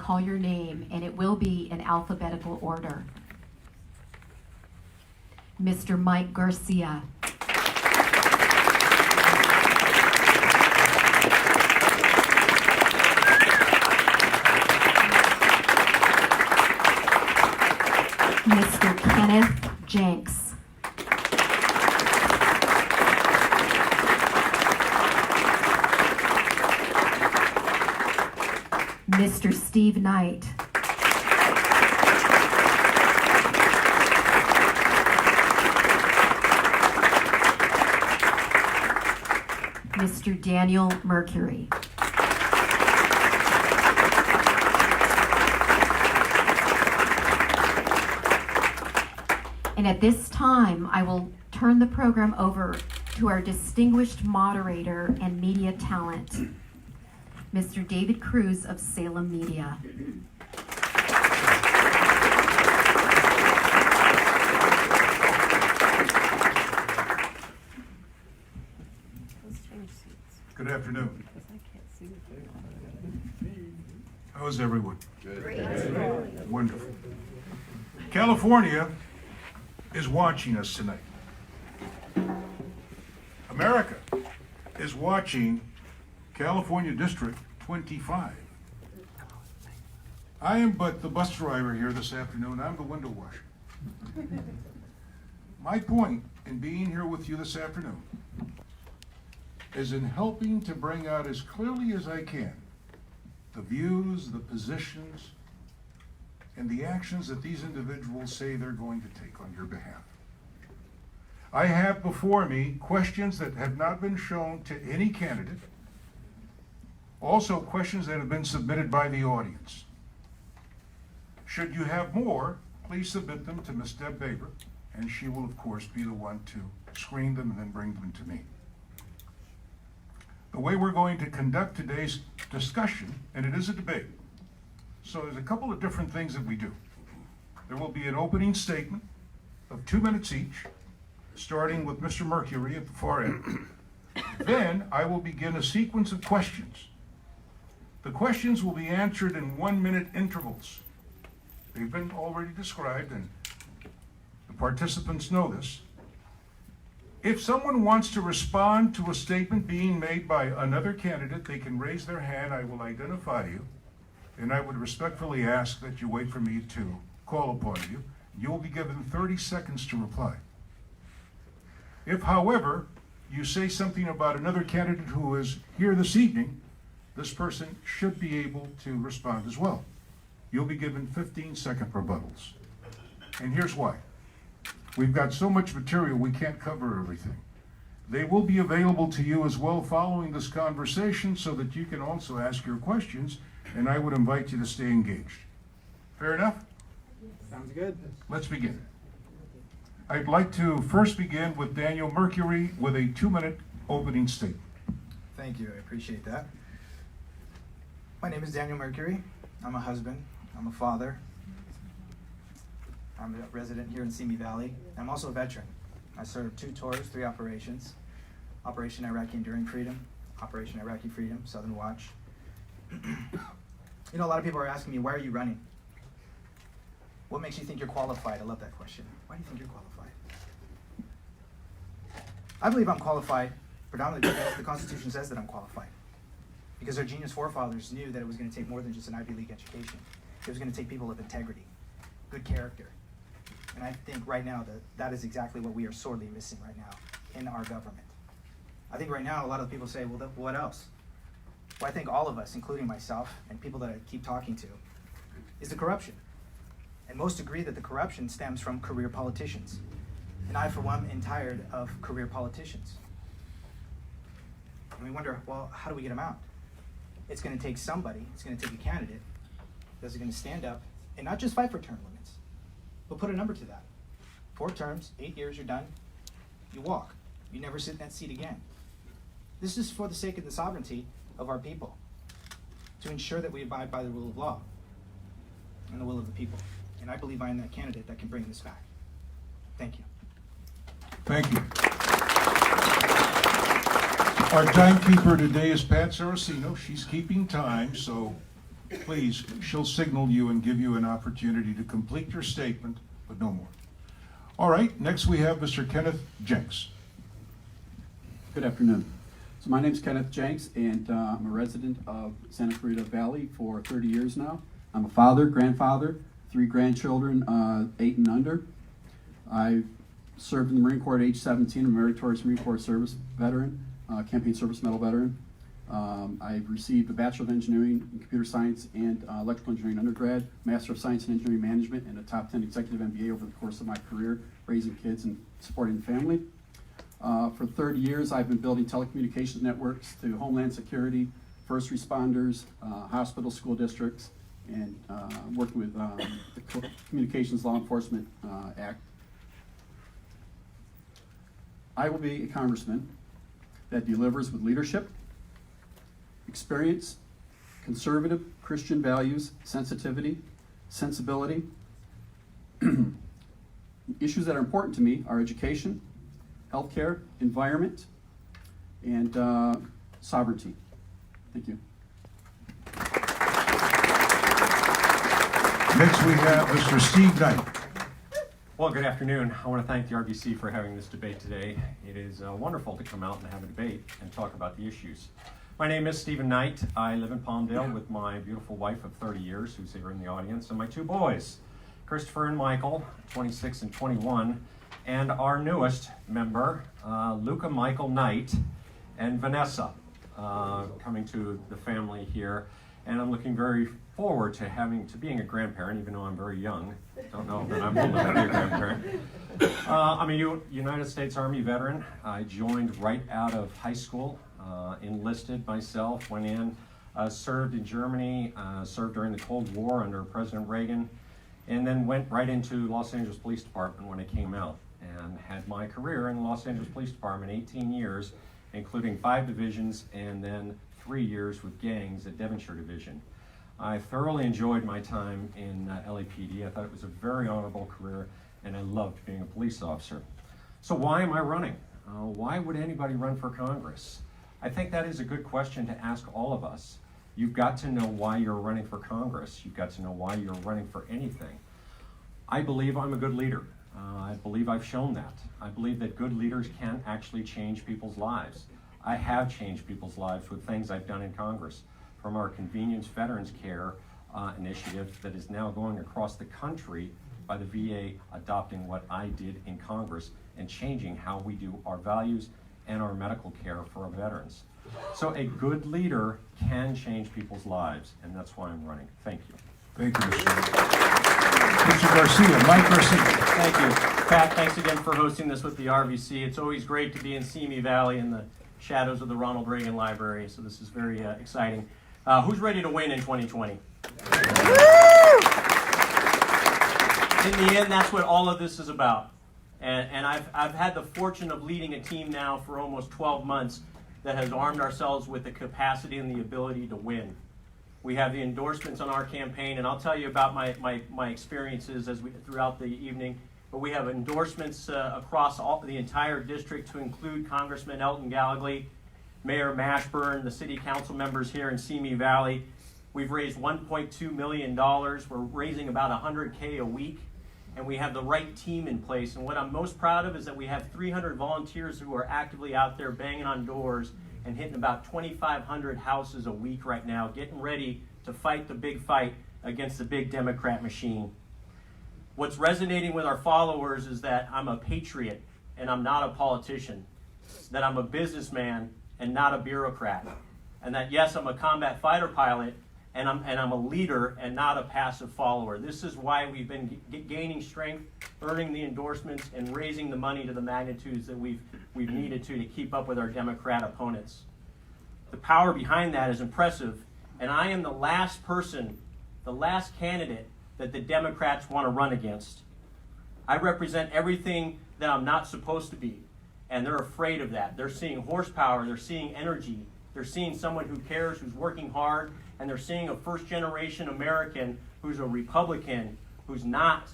call your name, and it will be in alphabetical order. Mr. Mike Garcia. Mr. Kenneth Jenks. Mr. Steve Knight. Mr. Daniel Mercury. And at this time, I will turn the program over to our distinguished moderator and media talent, Mr. David Cruz of Salem Media. Good afternoon. How is everyone? Good. Wonderful. California is watching us tonight. America is watching California District 25. I am but the bus driver here this afternoon. I'm the window washer. My point in being here with you this afternoon is in helping to bring out as clearly as I can the views, the positions, and the actions that these individuals say they're going to take on your behalf. I have before me questions that have not been shown to any candidate, also questions that have been submitted by the audience. Should you have more, please submit them to Ms. Deb Baber, and she will of course be the one to screen them and then bring them to me. The way we're going to conduct today's discussion, and it is a debate, so there's a couple of different things that we do. There will be an opening statement of 2 minutes each, starting with Mr. Mercury at the far end. Then I will begin a sequence of questions. The questions will be answered in 1-minute intervals. They've been already described, and the participants know this. If someone wants to respond to a statement being made by another candidate, they can raise their hand. I will identify you, and I would respectfully ask that you wait for me to call upon you. You will be given 30 seconds to reply. If, however, you say something about another candidate who is here this evening, this person should be able to respond as well. You'll be given 15-second rebuttals. And here's why. We've got so much material, we can't cover everything. They will be available to you as well following this conversation so that you can also ask your questions, and I would invite you to stay engaged. Fair enough? Sounds good. Let's begin. I'd like to first begin with Daniel Mercury with a 2-minute opening statement. Thank you, I appreciate that. My name is Daniel Mercury. I'm a husband, I'm a father. I'm a resident here in Simi Valley. I'm also a veteran. I served 2 tours, 3 operations. Operation Iraqi Enduring Freedom, Operation Iraqi Freedom, Southern Watch. You know, a lot of people are asking me, why are you running? What makes you think you're qualified? I love that question. Why do you think you're qualified? I believe I'm qualified predominantly because the Constitution says that I'm qualified. Because our genius forefathers knew that it was going to take more than just an Ivy League education. It was going to take people with integrity, good character. And I think right now that is exactly what we are sorely missing right now in our government. I think right now a lot of people say, well, what else? Well, I think all of us, including myself and people that I keep talking to, is the corruption. And most agree that the corruption stems from career politicians. And I, for one, am tired of career politicians. And we wonder, well, how do we get them out? It's going to take somebody, it's going to take a candidate that's going to stand up and not just fight for term limits, but put a number to that. 4 terms, 8 years, you're done. You walk. You never sit in that seat again. This is for the sake of the sovereignty of our people, to ensure that we abide by the rule of law and the will of the people. And I believe I am that candidate that can bring this back. Thank you. Thank you. Our timekeeper today is Pat Saraceno. She's keeping time, so please, she'll signal you and give you an opportunity to complete your statement, but no more. All right, next we have Mr. Kenneth Jenks. Good afternoon. So my name is Kenneth Jenks, and I'm a resident of Santa Clarita Valley for 30 years now. I'm a father, grandfather, 3 grandchildren, 8 and under. I served in the Marine Corps at age 17, a meritorious Marine Corps service veteran, campaign service medal veteran. I've received a Bachelor of Engineering in Computer Science and Electrical Engineering undergrad, Master of Science in Engineering Management, and a top 10 executive MBA over the course of my career, raising kids and supporting the family. For 30 years, I've been building telecommunications networks to Homeland Security, first responders, hospitals, school districts, and working with the Communications Law Enforcement Act. I will be a congressman that delivers with leadership, experience, conservative Christian values, sensitivity, sensibility. Issues that are important to me are education, healthcare, environment, and sovereignty. Thank you. Next we have Mr. Steve Knight. Well, good afternoon. I want to thank the RBC for having this debate today. It is wonderful to come out and have a debate and talk about the issues. My name is Stephen Knight. I live in Palmdale with my beautiful wife of 30 years, who's here in the audience, and my 2 boys, Christopher and Michael, 26 and 21, and our newest member, Luca Michael Knight, and Vanessa, coming to the family here. And I'm looking very forward to being a grandparent, even though I'm very young. Don't know that I'm old enough to be a grandparent. I'm a United States Army veteran. I joined right out of high school, enlisted myself, went in, served in Germany, served during the Cold War under President Reagan, and then went right into Los Angeles Police Department when I came out, and had my career in the Los Angeles Police Department, 18 years, including 5 divisions and then 3 years with gangs at Devonshire Division. I thoroughly enjoyed my time in LAPD. I thought it was a very honorable career, and I loved being a police officer. So why am I running? Why would anybody run for Congress? I think that is a good question to ask all of us. You've got to know why you're running for Congress. You've got to know why you're running for anything. I believe I'm a good leader. I believe I've shown that. I believe that good leaders can actually change people's lives. I have changed people's lives with things I've done in Congress, from our Convenience Veterans Care initiative that is now going across the country by the VA adopting what I did in Congress and changing how we do our values and our medical care for our veterans. So a good leader can change people's lives, and that's why I'm running. Thank you. Thank you, Mr. Garcia. Mike Garcia. Thank you. Pat, thanks again for hosting this with the RVC. It's always great to be in Simi Valley in the shadows of the Ronald Reagan Library, so this is very exciting. Who's ready to win in 2020? In the end, that's what all of this is about. And I've had the fortune of leading a team now for almost 12 months that has armed ourselves with the capacity and the ability to win. We have the endorsements on our campaign, and I'll tell you about my experiences throughout the evening. But we have endorsements across the entire district, to include Congressman Elton Gallegly, Mayor Mashburn, the city council members here in Simi Valley. We've raised $1.2 million. We're raising about $100K a week, and we have the right team in place. And what I'm most proud of is that we have 300 volunteers who are actively out there banging on doors and hitting about 2,500 houses a week right now, getting ready to fight the big fight against the big Democrat machine. What's resonating with our followers is that I'm a patriot and I'm not a politician, that I'm a businessman and not a bureaucrat, and that yes, I'm a combat fighter pilot and I'm a leader and not a passive follower. This is why we've been gaining strength, earning the endorsements, and raising the money to the magnitudes that we've needed to keep up with our Democrat opponents. The power behind that is impressive, and I am the last candidate that the Democrats want to run against. I represent everything that I'm not supposed to be, and they're afraid of that. They're seeing horsepower, they're seeing energy, they're seeing someone who cares, who's working hard, and they're seeing a first-generation American who's a Republican, who's not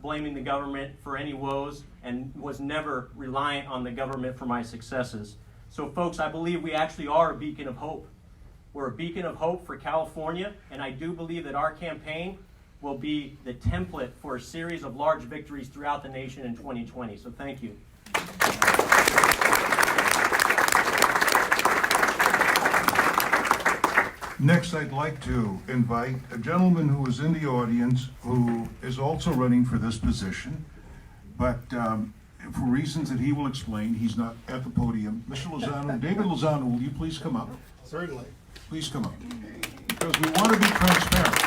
blaming the government for any woes and was never reliant on the government for my successes. So folks, I believe we actually are a beacon of hope. We're a beacon of hope for California, and I do believe that our campaign will be the template for a series of large victories throughout the nation in 2020. So thank you. Next, I'd like to invite a gentleman who is in the audience who is also running for this position, but for reasons that he will explain, he's not at the podium. Mr. Lozano, David Lozano, will you please come up? Certainly. Please come up. Because we want to be transparent.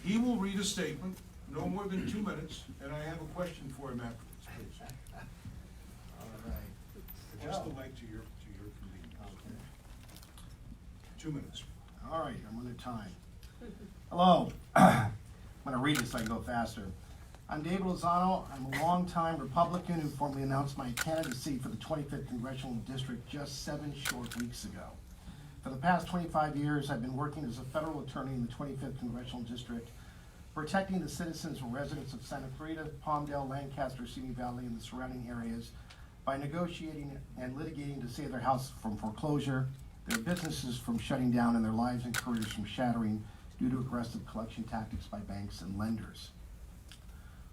He will read a statement, no more than 2 minutes, and I have a question for him afterwards, please. All right. Just the light to your convenience. Okay. 2 minutes. All right, I'm under time. Hello. I'm going to read this so I can go faster. I'm David Lozano. I'm a longtime Republican who formally announced my candidacy for the 25th Congressional District just 7 short weeks ago. For the past 25 years, I've been working as a federal attorney in the 25th Congressional District, protecting the citizens and residents of Santa Clarita, Palmdale, Lancaster, Simi Valley, and the surrounding areas by negotiating and litigating to save their houses from foreclosure, their businesses from shutting down, and their lives and careers from shattering due to aggressive collection tactics by banks and lenders.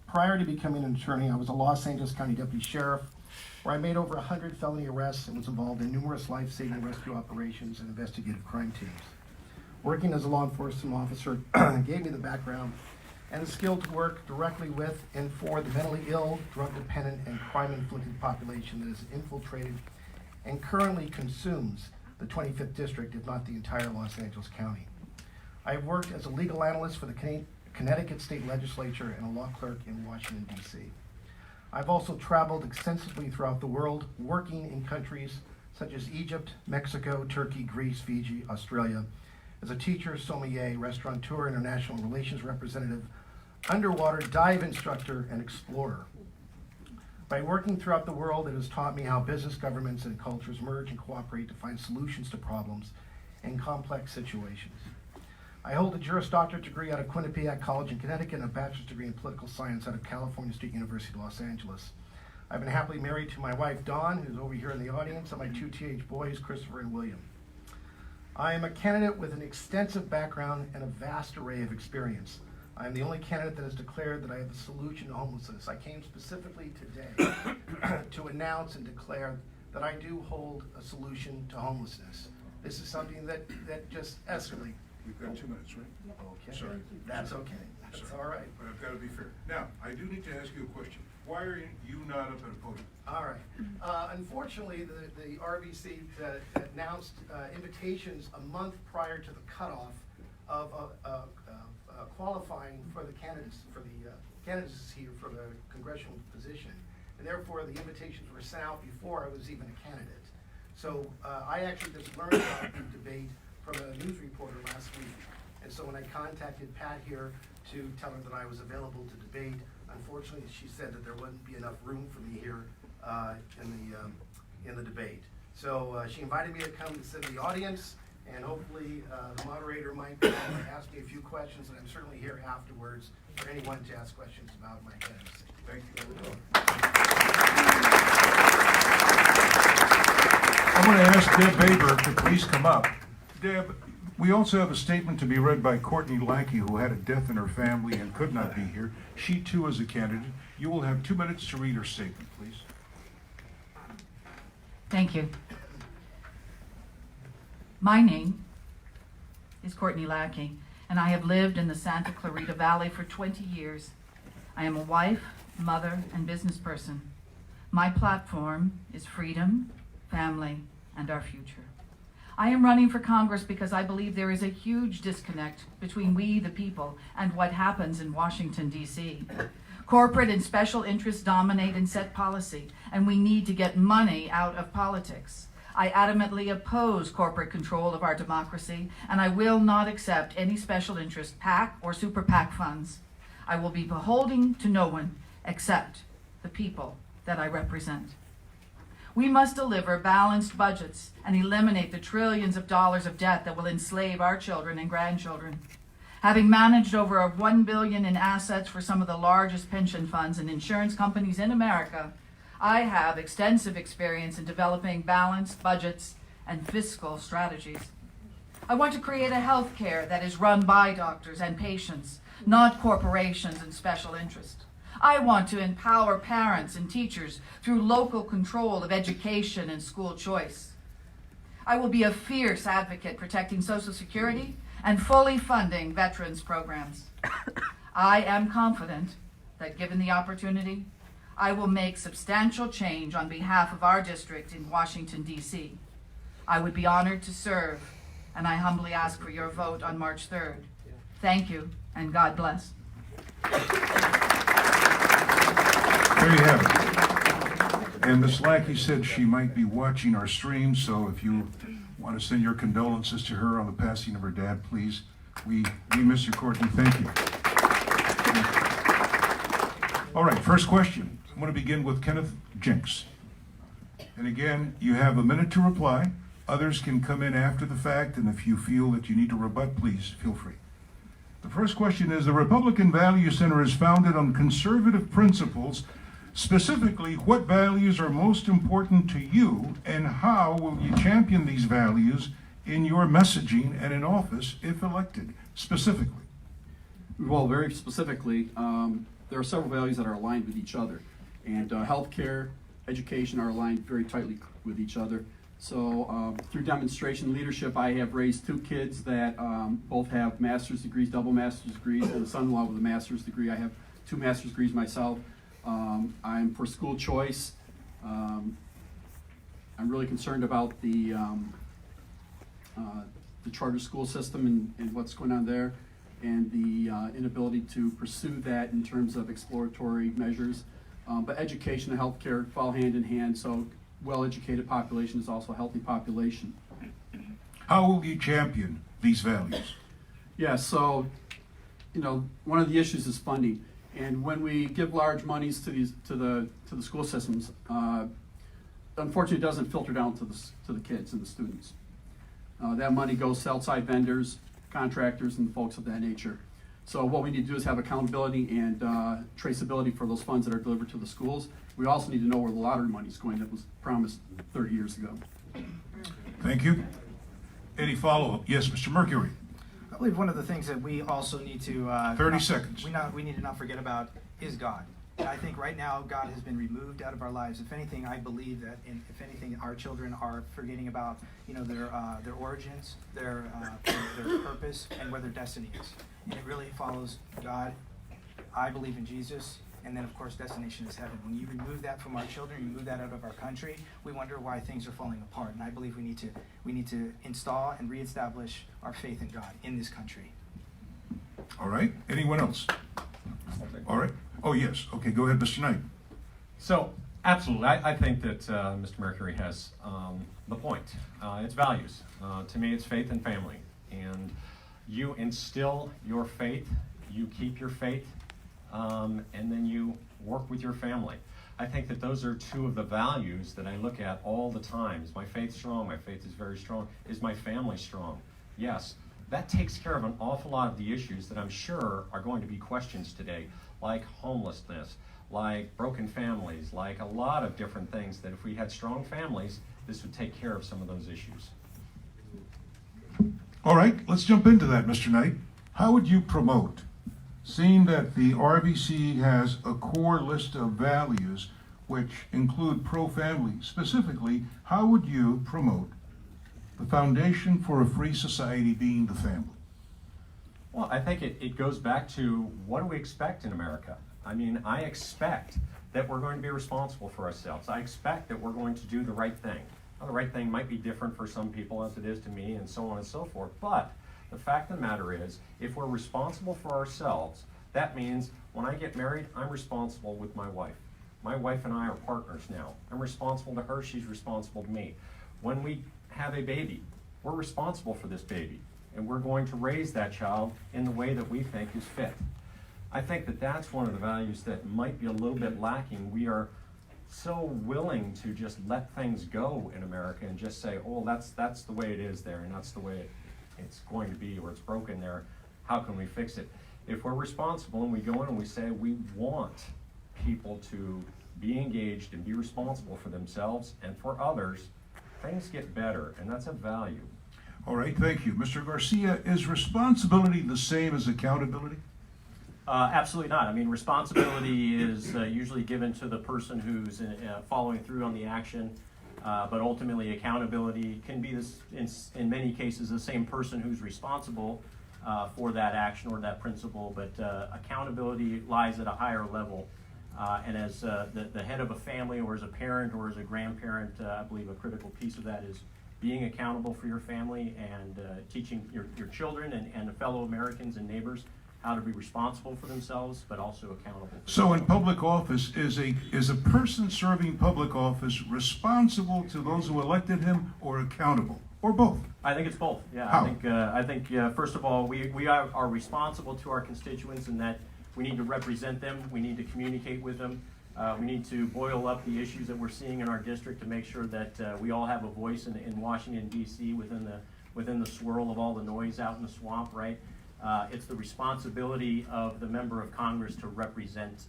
Prior to becoming an attorney, I was a Los Angeles County Deputy Sheriff, where I made over 100 felony arrests and was involved in numerous life-saving rescue operations and investigative crime teams. Working as a law enforcement officer gave me the background and the skill to work directly with and for the mentally ill, drug-dependent, and crime-inflicted population that has infiltrated and currently consumes the 25th District, if not the entire Los Angeles County. I have worked as a legal analyst for the Connecticut State Legislature and a law clerk in Washington, D.C. I've also traveled extensively throughout the world, working in countries such as Egypt, Mexico, Turkey, Greece, Fiji, Australia, as a teacher, sommelier, restaurateur, international relations representative, underwater dive instructor, and explorer. By working throughout the world, it has taught me how business, governments, and cultures merge and cooperate to find solutions to problems in complex situations. I hold a Juris Doctorate degree out of Quinnipiac College in Connecticut and a bachelor's degree in political science out of California State University, Los Angeles. I've been happily married to my wife, Dawn, who's over here in the audience, and my 2 teenage boys, Christopher and William. I am a candidate with an extensive background and a vast array of experience. I am the only candidate that has declared that I have a solution to homelessness. I came specifically today to announce and declare that I do hold a solution to homelessness. This is something that just escalates. We've got 2 minutes, right? Okay. Sorry. That's okay. That's Sorry. all right. But I've got to be fair. Now, I do need to ask you a question. Why are you not up at a podium? All right. Unfortunately, the RBC announced invitations a month prior to the cutoff of qualifying for the candidacy for the congressional position, and therefore the invitations were sent out before I was even a candidate. So I actually just learned about the debate from a news reporter last week, and so when I contacted Pat here to tell her that I was available to debate, unfortunately she said that there wouldn't be enough room for me here in the debate. So she invited me to come and sit in the audience, and hopefully the moderator might ask me a few questions, and I'm certainly here afterwards for anyone to ask questions about my candidacy. Thank you. I'm going to ask Deb Baber to please come up. Deb, we also have a statement to be read by Courtney Lackey, who had a death in her family and could not be here. She too is a candidate. You will have 2 minutes to read her statement, please. Thank you. My name is Courtney Lackey, and I have lived in the Santa Clarita Valley for 20 years. I am a wife, mother, and business person. My platform is freedom, family, and our future. I am running for Congress because I believe there is a huge disconnect between we, the people, and what happens in Washington, D.C. Corporate and special interests dominate and set policy, and we need to get money out of politics. I adamantly oppose corporate control of our democracy, and I will not accept any special interest PAC or super PAC funds. I will be beholden to no one except the people that I represent. We must deliver balanced budgets and eliminate the trillions of dollars of debt that will enslave our children and grandchildren. Having managed over $1 billion in assets for some of the largest pension funds and insurance companies in America, I have extensive experience in developing balanced budgets and fiscal strategies. I want to create a healthcare that is run by doctors and patients, not corporations and special interests. I want to empower parents and teachers through local control of education and school choice. I will be a fierce advocate protecting Social Security and fully funding veterans programs. I am confident that given the opportunity, I will make substantial change on behalf of our district in Washington, D.C. I would be honored to serve, and I humbly ask for your vote on March 3rd. Thank you, and God bless. There you have it. And Ms. Lackey said she might be watching our stream, so if you want to send your condolences to her on the passing of her dad, please. We miss you, Courtney. Thank you. All right, first question. I'm going to begin with Kenneth Jenks. And again, you have a minute to reply. Others can come in after the fact, and if you feel that you need to rebut, please feel free. The first question is, the Republican Value Center is founded on conservative principles. Specifically, what values are most important to you, and how will you champion these values in your messaging and in office if elected, specifically? Well, very specifically, there are several values that are aligned with each other. And healthcare, education are aligned very tightly with each other. So through demonstration leadership, I have raised 2 kids that both have master's degrees, double master's degrees, and a son-in-law with a master's degree. I have 2 master's degrees myself. I'm for school choice. I'm really concerned about the charter school system and what's going on there, and the inability to pursue that in terms of exploratory measures. But education and healthcare fall hand in hand, so well-educated population is also a healthy population. How will you champion these values? Yeah, so, one of the issues is funding. And when we give large monies to the school systems, unfortunately, it doesn't filter down to the kids and the students. That money goes to outside vendors, contractors, and folks of that nature. So what we need to do is have accountability and traceability for those funds that are delivered to the schools. We also need to know where the lottery money is going that was promised 30 years ago. Thank you. Any follow-up? Yes, Mr. Mercury. I believe one of the things that we also need to 30 seconds. We need to not forget about is God. And I think right now God has been removed out of our lives. If anything, I believe that if anything, our children are forgetting about their origins, their purpose, and where their destiny is. And it really follows God. I believe in Jesus, and then of course destination is heaven. When you remove that from our children, you remove that out of our country, we wonder why things are falling apart. And I believe we need to install and reestablish our faith in God in this country. All right. Anyone else? All right. Oh, yes. Okay, go ahead, Mr. Knight. So, absolutely. I think that Mr. Mercury has the point. It's values. To me, it's faith and family. And you instill your faith, you keep your faith, and then you work with your family. I think that those are 2 of the values that I look at all the time. Is my faith strong? My faith is very strong. Is my family strong? Yes. That takes care of an awful lot of the issues that I'm sure are going to be questions today, like homelessness, like broken families, like a lot of different things that if we had strong families, this would take care of some of those issues. All right, let's jump into that, Mr. Knight. How would you promote, seeing that the RVC has a core list of values which include pro-family, specifically, how would you promote the foundation for a free society being the family? Well, I think it goes back to what do we expect in America? I mean, I expect that we're going to be responsible for ourselves. I expect that we're going to do the right thing. Now, the right thing might be different for some people as it is to me, and so on and so forth. But the fact of the matter is, if we're responsible for ourselves, that means when I get married, I'm responsible with my wife. My wife and I are partners now. I'm responsible to her, she's responsible to me. When we have a baby, we're responsible for this baby, and we're going to raise that child in the way that we think is fit. I think that that's one of the values that might be a little bit lacking. We are so willing to just let things go in America and just say, oh, that's the way it is there, and that's the way it's going to be, or it's broken there. How can we fix it? If we're responsible and we go in and we say we want people to be engaged and be responsible for themselves and for others, things get better, and that's a value. All right, thank you. Mr. Garcia, is responsibility the same as accountability? Absolutely not. I mean, responsibility is usually given to the person who's following through on the action, but ultimately accountability can be this, in many cases, the same person who's responsible for that action or that principle, but accountability lies at a higher level. And as the head of a family, or as a parent, or as a grandparent, I believe a critical piece of that is being accountable for your family and teaching your children and fellow Americans and neighbors how to be responsible for themselves, but also accountable for So in themselves. public office, is a person serving public office responsible to those who elected him, or accountable, or both? I think it's both. Yeah, How? I think first of all, we are responsible to our constituents in that we need to represent them. We need to communicate with them. We need to boil up the issues that we're seeing in our district to make sure that we all have a voice in Washington D.C. within the swirl of all the noise out in the swamp, right? It's the responsibility of the member of Congress to represent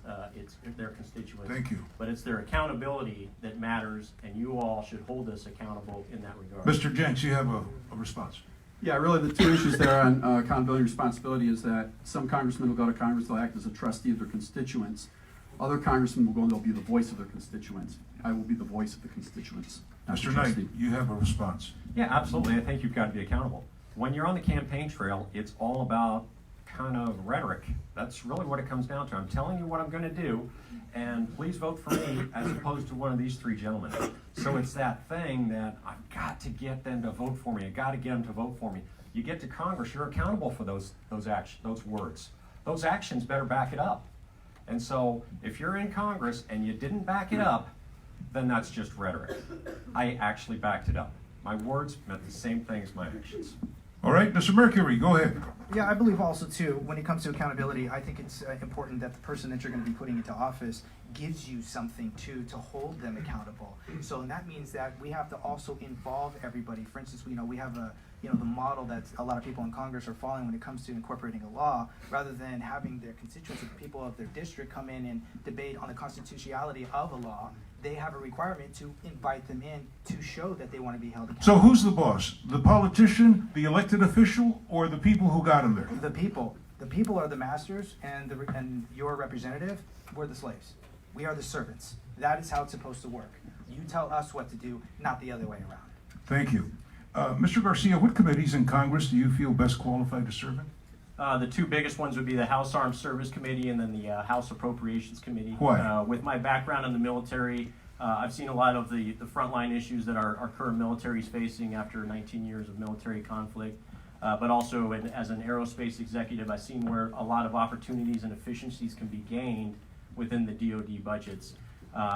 their constituents. Thank you. But it's their accountability that matters, and you all should hold us accountable in that regard. Mr. Jenks, you have a response. Yeah, really the two issues there on accountability and responsibility is that some congressmen will go to Congress, they'll act as a trustee of their constituents. Other congressmen will go and they'll be the voice of their constituents. I will be the voice of the constituents. not the Mr. Knight, trustee. you have a response. Yeah, absolutely. I think you've got to be accountable. When you're on the campaign trail, it's all about kind of rhetoric. That's really what it comes down to. I'm telling you what I'm going to do, and please vote for me as opposed to one of these three gentlemen. So it's that thing that I've got to get them to vote for me. I've got to get them to vote for me. You get to Congress, you're accountable for those words. Those actions better back it up. And so if you're in Congress and you didn't back it up, then that's just rhetoric. I actually backed it up. My words meant the same thing as my actions. All right, Mr. Mercury, go ahead. Yeah, I believe also too, when it comes to accountability, I think it's important that the person that you're going to be putting into office gives you something to hold them accountable. So and that means that we have to also involve everybody. For instance, we have the model that a lot of people in Congress are following when it comes to incorporating a law, rather than having their constituents or the people of their district come in and debate on the constitutionality of a law. They have a requirement to invite them in to show that they want to be held accountable. So who's the boss? The politician, the elected official, or the people who got him there? The people. The people are the masters, and your representative, we're the slaves. We are the servants. That is how it's supposed to work. You tell us what to do, not the other way around. Thank you. Mr. Garcia, what committees in Congress do you feel best qualified to serve in? The two biggest ones would be the House Armed Service Committee and then the House Appropriations Committee. Why? With my background in the military, I've seen a lot of the frontline issues that our current military is facing after 19 years of military conflict. But also as an aerospace executive, I've seen where a lot of opportunities and efficiencies can be gained within the DoD budgets.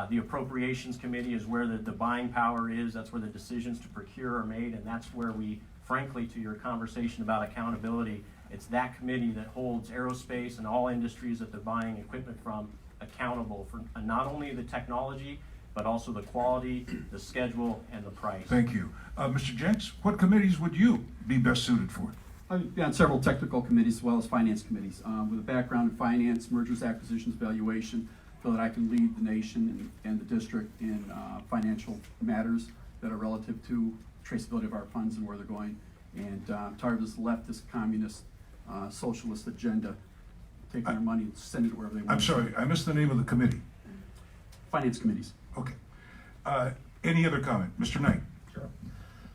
The Appropriations Committee is where the buying power is. That's where the decisions to procure are made, and that's where we, frankly, to your conversation about accountability, it's that committee that holds aerospace and all industries that they're buying equipment from accountable for not only the technology, but also the quality, the schedule, and the price. Thank you. Mr. Jenks, what committees would you be best suited for? I've been on several technical committees as well as finance committees. With a background in finance, mergers, acquisitions, valuation, so that I can lead the nation and the district in financial matters that are relative to traceability of our funds and where they're going. And tired of this leftist, communist, socialist agenda, taking our money and sending it wherever they want. I'm sorry, I missed the name of the committee. Finance committees. Okay. Any other comment? Mr. Knight? Sure.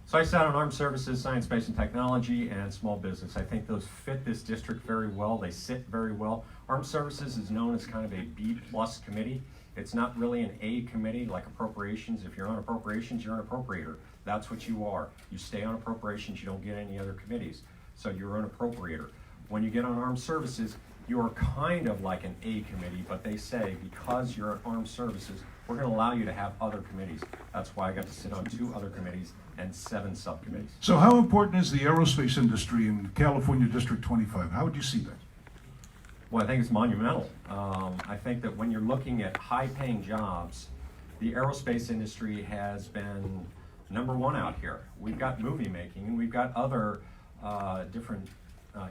So I sat on Armed Services, Science, Space, and Technology, and Small Business. I think those fit this district very well. They sit very well. Armed Services is known as kind of a B-plus committee. It's not really an A committee like Appropriations. If you're on Appropriations, you're an appropriator. That's what you are. You stay on Appropriations, you don't get any other committees. So you're an appropriator. When you get on Armed Services, you're kind of like an A committee, but they say because you're at Armed Services, we're going to allow you to have other committees. That's why I got to sit on 2 other committees and 7 subcommittees. So how important is the aerospace industry in California District 25? How would you see that? Well, I think it's monumental. I think that when you're looking at high-paying jobs, the aerospace industry has been #1 out here. We've got movie making and we've got other different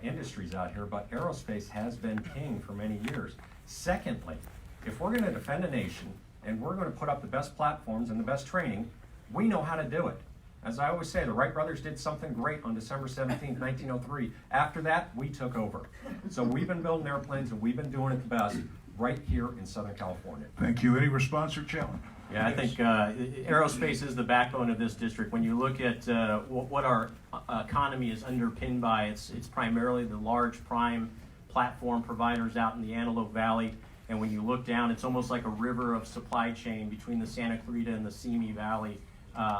industries out here, but aerospace has been king for many years. Secondly, if we're going to defend a nation and we're going to put up the best platforms and the best training. We know how to do it. As I always say, the Wright brothers did something great on December 17th, 1903. After that, we took over. So we've been building airplanes, and we've been doing it the best right here in Southern California. Thank you. Any response or challenge? Yeah, I think aerospace is the backbone of this district. When you look at what our economy is underpinned by, it's primarily the large prime platform providers out in the Antelope Valley. And when you look down, it's almost like a river of supply chain between the Santa Clarita and the Simi Valley.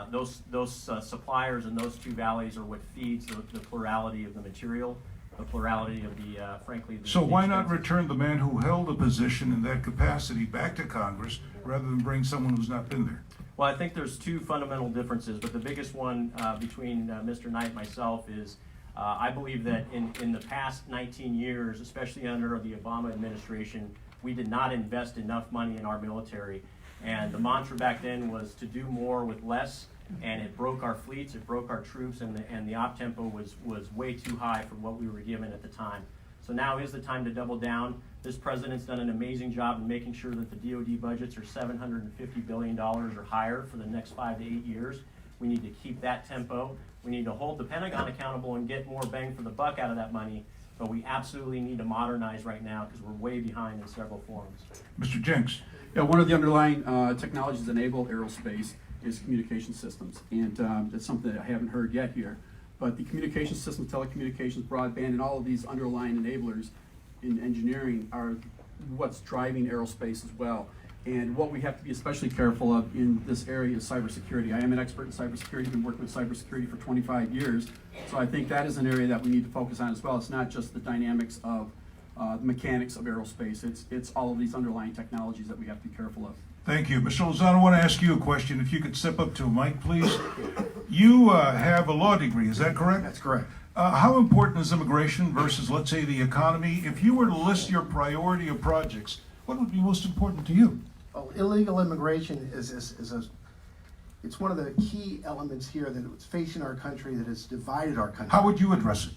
Those suppliers in those two valleys are what feeds the plurality of the material, the plurality of the, frankly, the So why not expenses. return the man who held a position in that capacity back to Congress rather than bring someone who's not been there? Well, I think there's two fundamental differences, but the biggest one between Mr. Knight and myself is I believe that in the past 19 years, especially under the Obama administration, we did not invest enough money in our military. And the mantra back then was to do more with less, and it broke our fleets, it broke our troops, and the op tempo was way too high for what we were given at the time. So now is the time to double down. This president's done an amazing job in making sure that the DoD budgets are $750 billion or higher for the next 5 to 8 years. We need to keep that tempo. We need to hold the Pentagon accountable and get more bang for the buck out of that money. But we absolutely need to modernize right now because we're way behind in several forms. Mr. Jenks? Yeah, one of the underlying technologies that enable aerospace is communication systems, and that's something that I haven't heard yet here. But the communication systems, telecommunications, broadband, and all of these underlying enablers in engineering are what's driving aerospace as well. And what we have to be especially careful of in this area is cybersecurity. I am an expert in cybersecurity, been working with cybersecurity for 25 years. So I think that is an area that we need to focus on as well. It's not just the dynamics of the mechanics of aerospace. It's all of these underlying technologies that we have to be careful of. Thank you. Mr. Lozano, I want to ask you a question. If you could step up to a mic, please. You have a law degree, is that correct? That's correct. How important is immigration versus, let's say, the economy? If you were to list your priority of projects, what would be most important to you? Well, illegal immigration it's one of the key elements here that is facing our country, that has divided our country. How would you address it?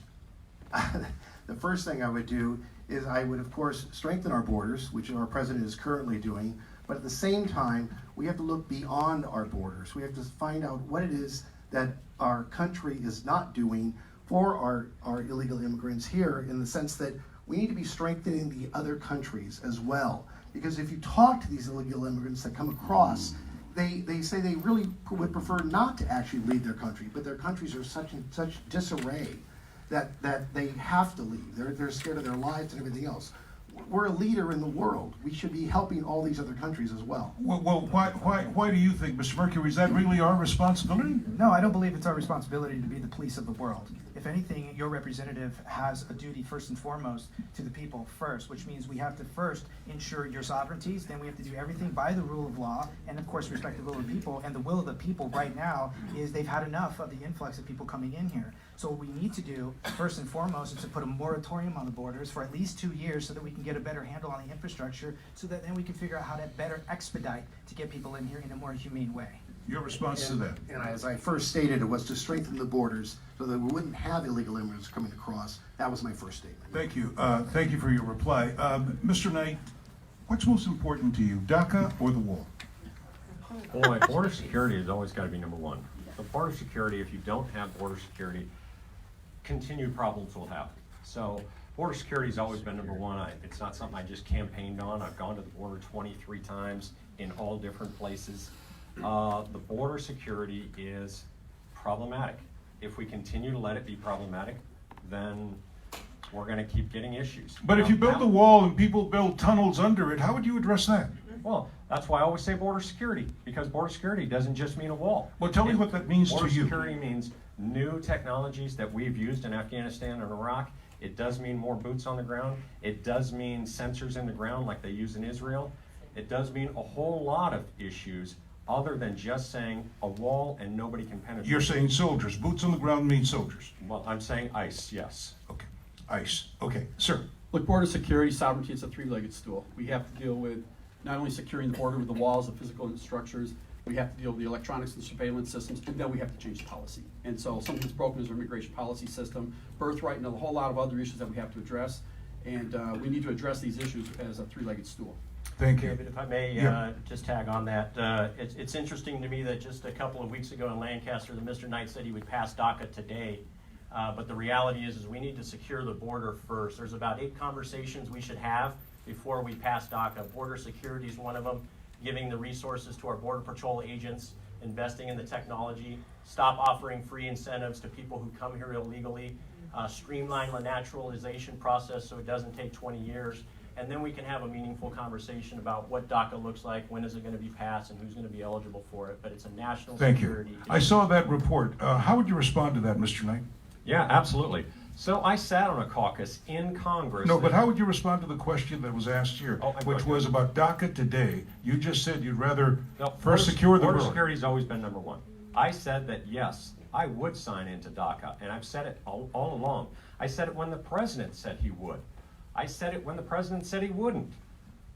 The first thing I would do is I would, of course, strengthen our borders, which our president is currently doing. But at the same time, we have to look beyond our borders. We have to find out what it is that our country is not doing for our illegal immigrants here, in the sense that we need to be strengthening the other countries as well. Because if you talk to these illegal immigrants that come across, they say they really would prefer not to actually leave their country, but their countries are such disarray that they have to leave. They're scared of their lives and everything else. We're a leader in the world. We should be helping all these other countries as well. Well, why do you think, Mr. Mercury, is that really our responsibility? No, I don't believe it's our responsibility to be the police of the world. If anything, your representative has a duty first and foremost to the people first, which means we have to first ensure your sovereignties, then we have to do everything by the rule of law, and of course respect the will of the people. And the will of the people right now is they've had enough of the influx of people coming in here. So what we need to do, first and foremost, is to put a moratorium on the borders for at least 2 years so that we can get a better handle on the infrastructure, so that then we can figure out how to better expedite to get people in here in a more humane way. Your response to that? And as I first stated, it was to strengthen the borders so that we wouldn't have illegal immigrants coming across. That was my first statement. Thank you. Thank you for your reply. Mr. Knight, what's most important to you, DACA or the wall? Boy, border security has always got to be number one. So border security, if you don't have border security, continued problems will happen. So border security has always been number one. It's not something I just campaigned on. I've gone to the border 23 times in all different places. The border security is problematic. If we continue to let it be problematic, then we're going to keep getting issues. But if you build the wall and people build tunnels under it, how would you address that? Well, that's why I always say border security, because border security doesn't just mean a wall. Well, tell me what that means to you. Border security means new technologies that we've used in Afghanistan and Iraq. It does mean more boots on the ground. It does mean sensors in the ground like they use in Israel. It does mean a whole lot of issues other than just saying a wall and nobody can penetrate. You're saying soldiers. Boots on the ground mean soldiers. Well, I'm saying ICE, yes. Okay. ICE. Okay. Sir. Look, border security, sovereignty, it's a three-legged stool. We have to deal with not only securing the border with the walls, the physical structures, we have to deal with the electronics and surveillance systems, and then we have to change policy. And so something that's broken is our immigration policy system, birthright, and a whole lot of other issues that we have to address. And we need to address these issues as a three-legged stool. Thank you. David, if I may Yeah. just tag on that, it's interesting to me that just a couple of weeks ago in Lancaster, that Mr. Knight said he would pass DACA today. But the reality is we need to secure the border first. There's about 8 conversations we should have before we pass DACA. Border security is one of them, giving the resources to our Border Patrol agents, investing in the technology, stop offering free incentives to people who come here illegally, streamline the naturalization process so it doesn't take 20 years, and then we can have a meaningful conversation about what DACA looks like, when is it going to be passed, and who's going to be eligible for it. But it's a national Thank security you. issue. I saw that report. How would you respond to that, Mr. Knight? Yeah, absolutely. So I sat on a caucus in Congress. No, but that- how would you respond to the question that was asked here, Oh, which was about DACA today? You just said you'd rather No, first secure the border border. security's always been number one. I said that, yes, I would sign into DACA, and I've said it all along. I said it when the president said he would. I said it when the president said he wouldn't.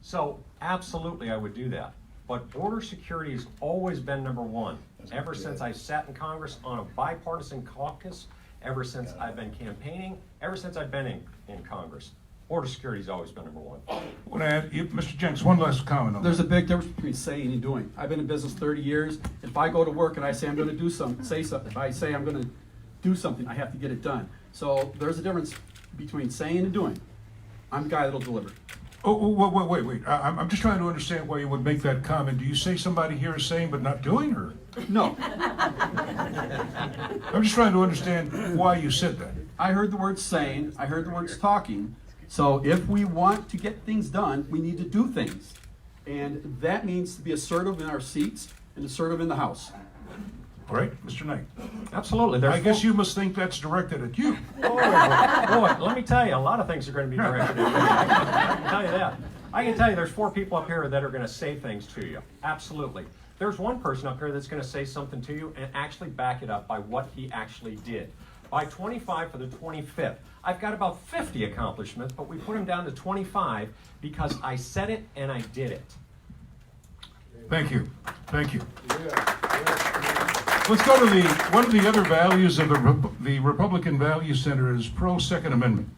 So absolutely, I would do that. But border security has always been number one. Ever since I sat in Congress on a bipartisan caucus, ever since I've been campaigning, ever since I've been in Congress, border security's always been number one. I want to add, Mr. Jenks, one last comment on There's that. a big difference between saying and doing. I've been in business 30 years. If I go to work and I say I'm going to do something, if I say I'm going to do something, I have to get it done. So there's a difference between saying and doing. I'm the guy that'll deliver. Wait. I'm just trying to understand why you would make that comment. Do you say somebody here is saying but not doing, or? No, I'm just trying to understand why you said that. I heard the words saying, I heard the words talking. So if we want to get things done, we need to do things. And that means to be assertive in our seats and assertive in the House. All right, Mr. Knight? Absolutely. There's I guess you must think that's directed at you. Boy, let me tell you, a lot of things are going to be directed at me. I can tell you that. I can tell you there's 4 people up here that are going to say things to you. Absolutely. There's one person up here that's going to say something to you and actually back it up by what he actually did. By 25 for the 25th, I've got about 50 accomplishments, but we put them down to 25 because I said it and I did it. Thank you. Thank you. Let's go to one of the other values of the Republican Value Center is pro-Second Amendment.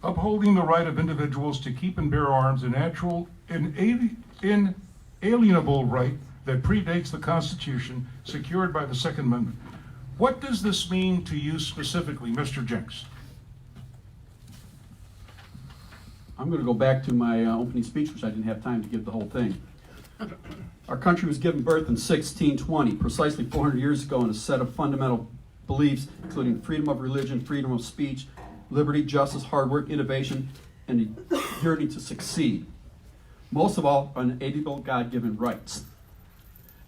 Upholding the right of individuals to keep and bear arms, a natural, inalienable right that predates the Constitution, secured by the Second Amendment. What does this mean to you specifically, Mr. Jenks? I'm going to go back to my opening speech, which I didn't have time to give the whole thing. Our country was given birth in 1620, precisely 400 years ago, in a set of fundamental beliefs, including freedom of religion, freedom of speech, liberty, justice, hard work, innovation, and the yearning to succeed. Most of all, unalienable God-given rights.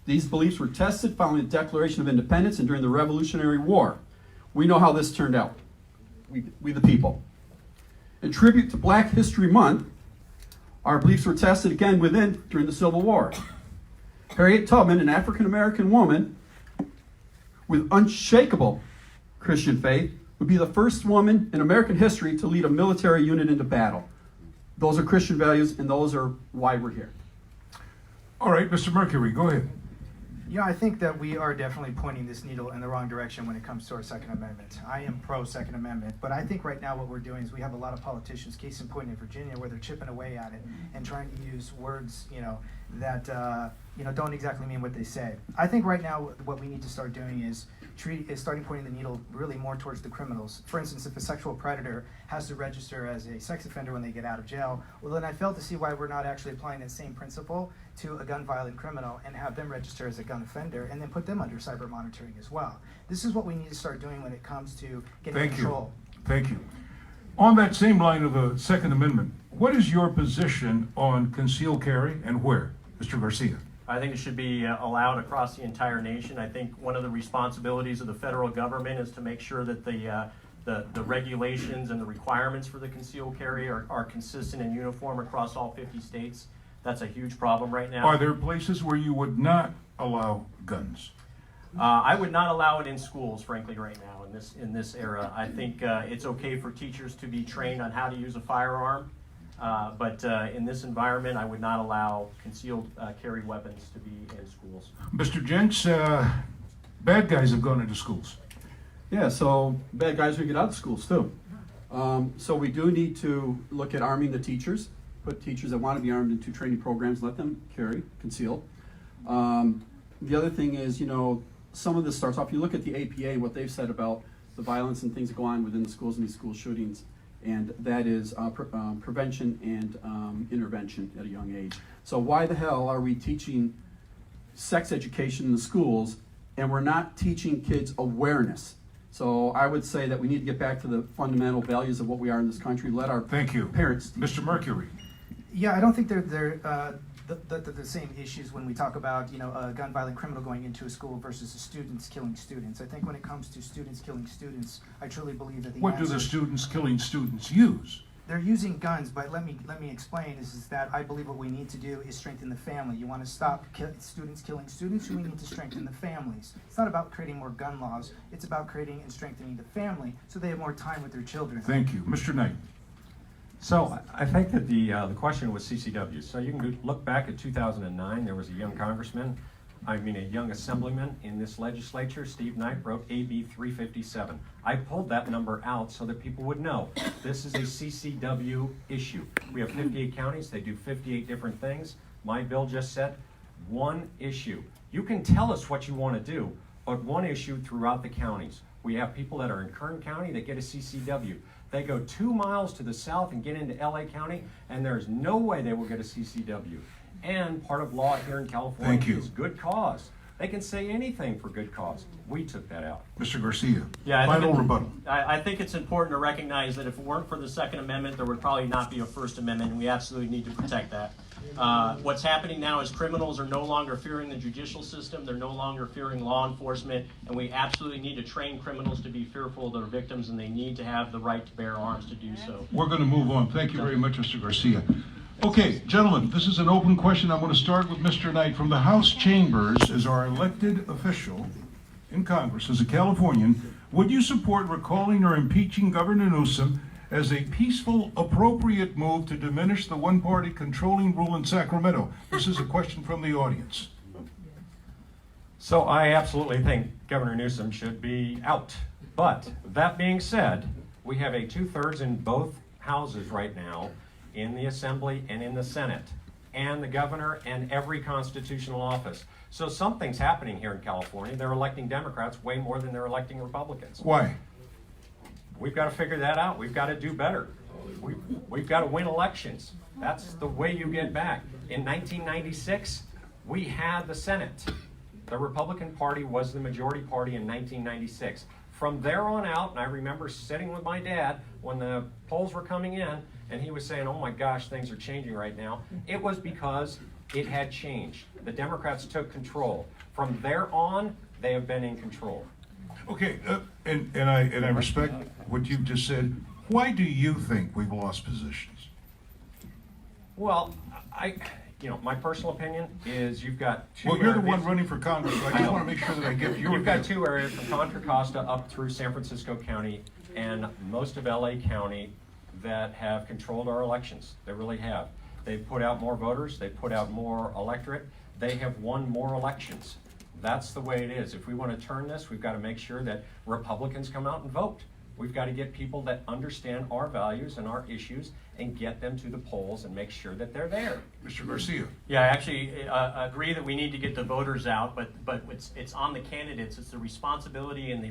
These beliefs were tested following the Declaration of Independence and during the Revolutionary War. We know how this turned out, we the people. In tribute to Black History Month, our beliefs were tested again during the Civil War. Harriet Tubman, an African-American woman with unshakable Christian faith, would be the first woman in American history to lead a military unit into battle. Those are Christian values, and those are why we're here. All right, Mr. Mercury, go ahead. Yeah, I think that we are definitely pointing this needle in the wrong direction when it comes to our Second Amendment. I am pro-Second Amendment, but I think right now what we're doing is we have a lot of politicians, case in point in Virginia, where they're chipping away at it and trying to use words, that don't exactly mean what they say. I think right now what we need to start doing is starting pointing the needle really more towards the criminals. For instance, if a sexual predator has to register as a sex offender when they get out of jail, well then I fail to see why we're not actually applying that same principle to a gun violent criminal and have them register as a gun offender and then put them under cyber monitoring as well. This is what we need to start doing when it comes to getting control. Thank you. On that same line of the Second Amendment, what is your position on concealed carry and where, Mr. Garcia? I think it should be allowed across the entire nation. I think one of the responsibilities of the federal government is to make sure that the regulations and the requirements for the concealed carry are consistent and uniform across all 50 states. That's a huge problem right now. Are there places where you would not allow guns? I would not allow it in schools, frankly, right now in this era. I think it's okay for teachers to be trained on how to use a firearm, but in this environment, I would not allow concealed carry weapons to be in schools. Mr. Jenks, bad guys have gone into schools. Yeah, so bad guys will get out of schools too. So we do need to look at arming the teachers put teachers that want to be armed into training programs, let them carry concealed. The other thing is, you know, some of this starts off, you look at the APA, what they've said about the violence and things that go on within the schools and these school shootings, and that is prevention and intervention at a young age. So why the hell are we teaching sex education in the schools and we're not teaching kids awareness? So I would say that we need to get back to the fundamental values of what we are in this country. Let our Thank you. parents teach. Mr. Mercury. Yeah, I don't think they're the same issues when we talk about, you know, a gun violent criminal going into a school versus students killing students. I think when it comes to students killing students, I truly believe that the What do answer, the students killing students use? they're using guns, but let me explain is that I believe what we need to do is strengthen the family. You want to stop students killing students, we need to strengthen the families. It's not about creating more gun laws, it's about creating and strengthening the family so they have more time with their children. Thank you. Mr. Knight. So I think that the question was CCW. So you can look back at 2009. There was a young young assemblyman in this legislature, Steve Knight, wrote AB 357. I pulled that number out so that people would know this is a CCW issue. We have 58 counties. They do 58 different things. My bill just said one issue. You can tell us what you want to do, but one issue throughout the counties. We have people that are in Kern County that get a CCW. They go 2 miles to the south and get into LA County, and there's no way they will get a CCW. And part of law here in California Thank you. is good cause. They can say anything for good cause. We took that out. Mr. Garcia. Yeah, Final rebuttal. I think it's important to recognize that if it weren't for the Second Amendment, there would probably not be a First Amendment, and we absolutely need to protect that. What's happening now is criminals are no longer fearing the judicial system, they're no longer fearing law enforcement, and we absolutely need to train criminals to be fearful of their victims, and they need to have the right to bear arms to do so. We're going to move on. Thank you very much, Mr. Garcia. Okay, gentlemen, this is an open question. I'm going to start with Mr. Knight. From the House chambers, as our elected official in Congress, as a Californian, would you support recalling or impeaching Governor Newsom as a peaceful, appropriate move to diminish the one-party controlling rule in Sacramento? This is a question from the audience. So I absolutely think Governor Newsom should be out. But that being said, we have a 2/3 in both houses right now, in the Assembly and in the Senate, and the governor and every constitutional office. So something's happening here in California. They're electing Democrats way more than they're electing Republicans. Why? We've got to figure that out. We've got to do better. We've got to win elections. That's the way you get back. In 1996, we had the Senate. The Republican Party was the majority party in 1996. From there on out, and I remember sitting with my dad when the polls were coming in, and he was saying, oh my gosh, things are changing right now. It was because it had changed. The Democrats took control. From there on, they have been in control. Okay, and I respect what you've just said. Why do you think we've lost positions? Well, my personal opinion is you've got two. Well, you're the areas. one running for Congress, so I just want to make sure that I get your You've got view. two areas from Contra Costa up through San Francisco County and most of LA County that have controlled our elections. They really have. They've put out more voters, they've put out more electorate, they have won more elections. That's the way it is. If we want to turn this, we've got to make sure that Republicans come out and vote. We've got to get people that understand our values and our issues and get them to the polls and make sure that they're there. Mr. Garcia. Yeah, I actually agree that we need to get the voters out, but it's on the candidates. It's the responsibility and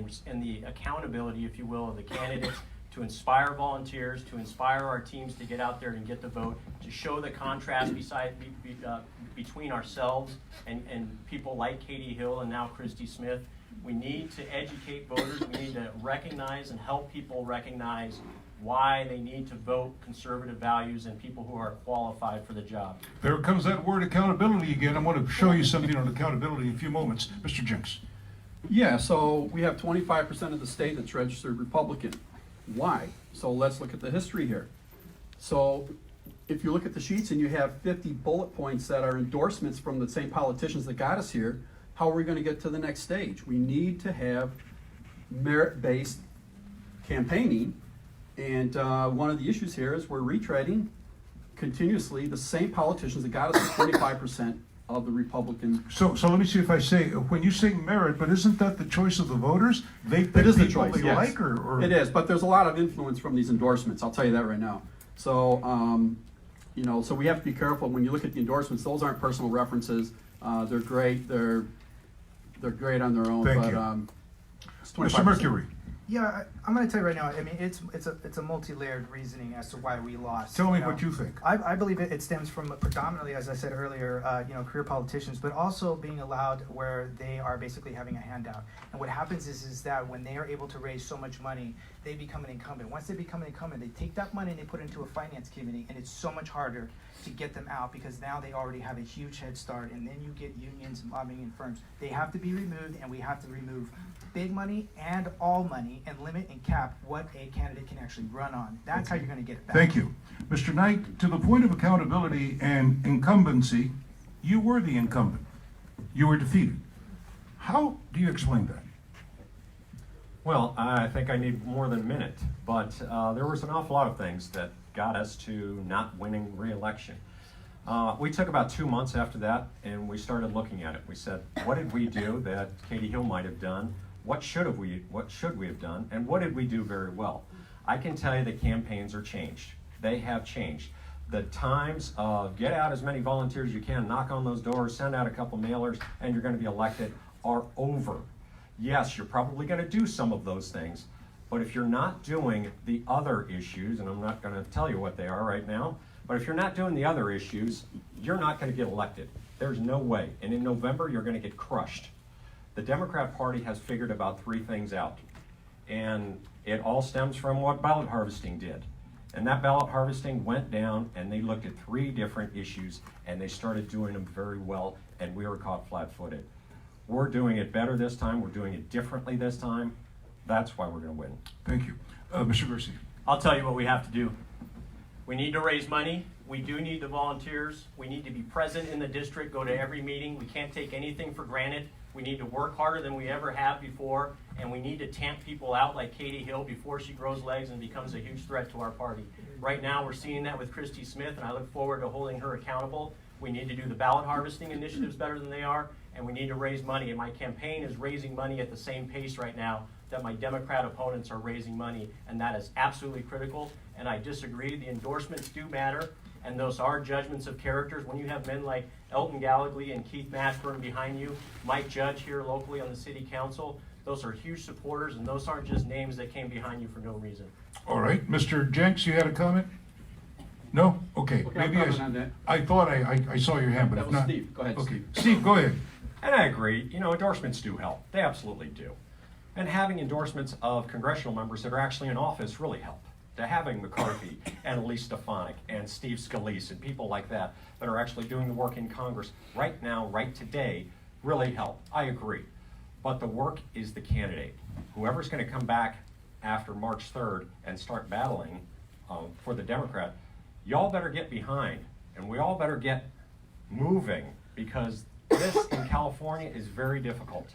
the accountability, if you will, of the candidates to inspire volunteers, to inspire our teams to get out there and get the vote, to show the contrast between ourselves and people like Katie Hill and now Christy Smith. We need to educate voters. We need to recognize and help people recognize why they need to vote conservative values and people who are qualified for the job. There comes that word accountability again. I'm going to show you something on accountability in a few moments. Mr. Jenks. Yeah, so we have 25% of the state that's registered Republican. Why? So let's look at the history here. So if you look at the sheets and you have 50 bullet points that are endorsements from the same politicians that got us here, how are we going to get to the next stage? We need to have merit-based campaigning, and one of the issues here is we're retreading continuously the same politicians that got us 25% of the Republican. So let me see if I say, when you say merit, but isn't that the choice of the voters? They pick It is the people choice, they yes. like, or It is, but there's a lot of influence from these endorsements, I'll tell you that right now. So you know, so we have to be careful when you look at the endorsements. Those aren't personal references. They're great. They're great on their own. Thank but, you. It's Mr. 25%. Mercury, Yeah, I'm going to tell you right now. I mean, it's a multi-layered reasoning as to why we lost. tell me know. what you think. I believe it stems from predominantly, as I said earlier, career politicians, but also being allowed where they are basically having a handout. And what happens is that when they are able to raise so much money, they become an incumbent. Once they become an incumbent, they take that money and they put it into a finance committee, and it's so much harder to get them out because now they already have a huge head start, and then you get unions and lobbying and firms. They have to be removed, and we have to remove big money and all money and limit and cap what a candidate can actually run on. That's how you're going to get it back. Thank you. Mr. Knight, to the point of accountability and incumbency, you were the incumbent. You were defeated. How do you explain that? Well, I think I need more than a minute, but there was an awful lot of things that got us to not winning re-election. We took about 2 months after that, and we started looking at it. We said, what did we do that Katie Hill might have done? What should we have done? And what did we do very well? I can tell you the campaigns are changed. They have changed. The times of get out as many volunteers as you can, knock on those doors, send out a couple mailers, and you're going to be elected are over. Yes, you're probably going to do some of those things, but if you're not doing the other issues, and I'm not going to tell you what they are right now, but if you're not doing the other issues, you're not going to get elected. There's no way. And in November, you're going to get crushed. The Democrat Party has figured about 3 things out. And it all stems from what ballot harvesting did. And that ballot harvesting went down, and they looked at 3 different issues, and they started doing them very well, and we were caught flat-footed. We're doing it better this time. We're doing it differently this time. That's why we're going to win. Thank you. Mr. Garcia. I'll tell you what we have to do. We need to raise money. We do need the volunteers. We need to be present in the district, go to every meeting. We can't take anything for granted. We need to work harder than we ever have before, and we need to tamp people out like Katie Hill before she grows legs and becomes a huge threat to our party. Right now, we're seeing that with Christy Smith, and I look forward to holding her accountable. We need to do the ballot harvesting initiatives better than they are, and we need to raise money. And my campaign is raising money at the same pace right now that my Democrat opponents are raising money, and that is absolutely critical. And I disagree. The endorsements do matter, and those are judgments of characters. When you have men like Elton Gallagly and Keith Mashburn behind you, Mike Judge here locally on the city council, those are huge supporters, and those aren't just names that came behind you for no reason. All right. Mr. Jenks, you had a comment? No? Okay. Okay, Maybe I'll comment on that. I thought I saw your hand, but That if was not. Steve. Go ahead, Okay. Steve. Steve, go ahead. And I agree, you know, endorsements do help. They absolutely do. And having endorsements of congressional members that are actually in office really help. To having McCarthy and Elise Stefanik and Steve Scalise and people like that that are actually doing the work in Congress right now, right today, really help. I agree. But the work is the candidate. Whoever's going to come back after March 3rd and start battling for the Democrat, y'all better get behind, and we all better get moving, because this in California is very difficult.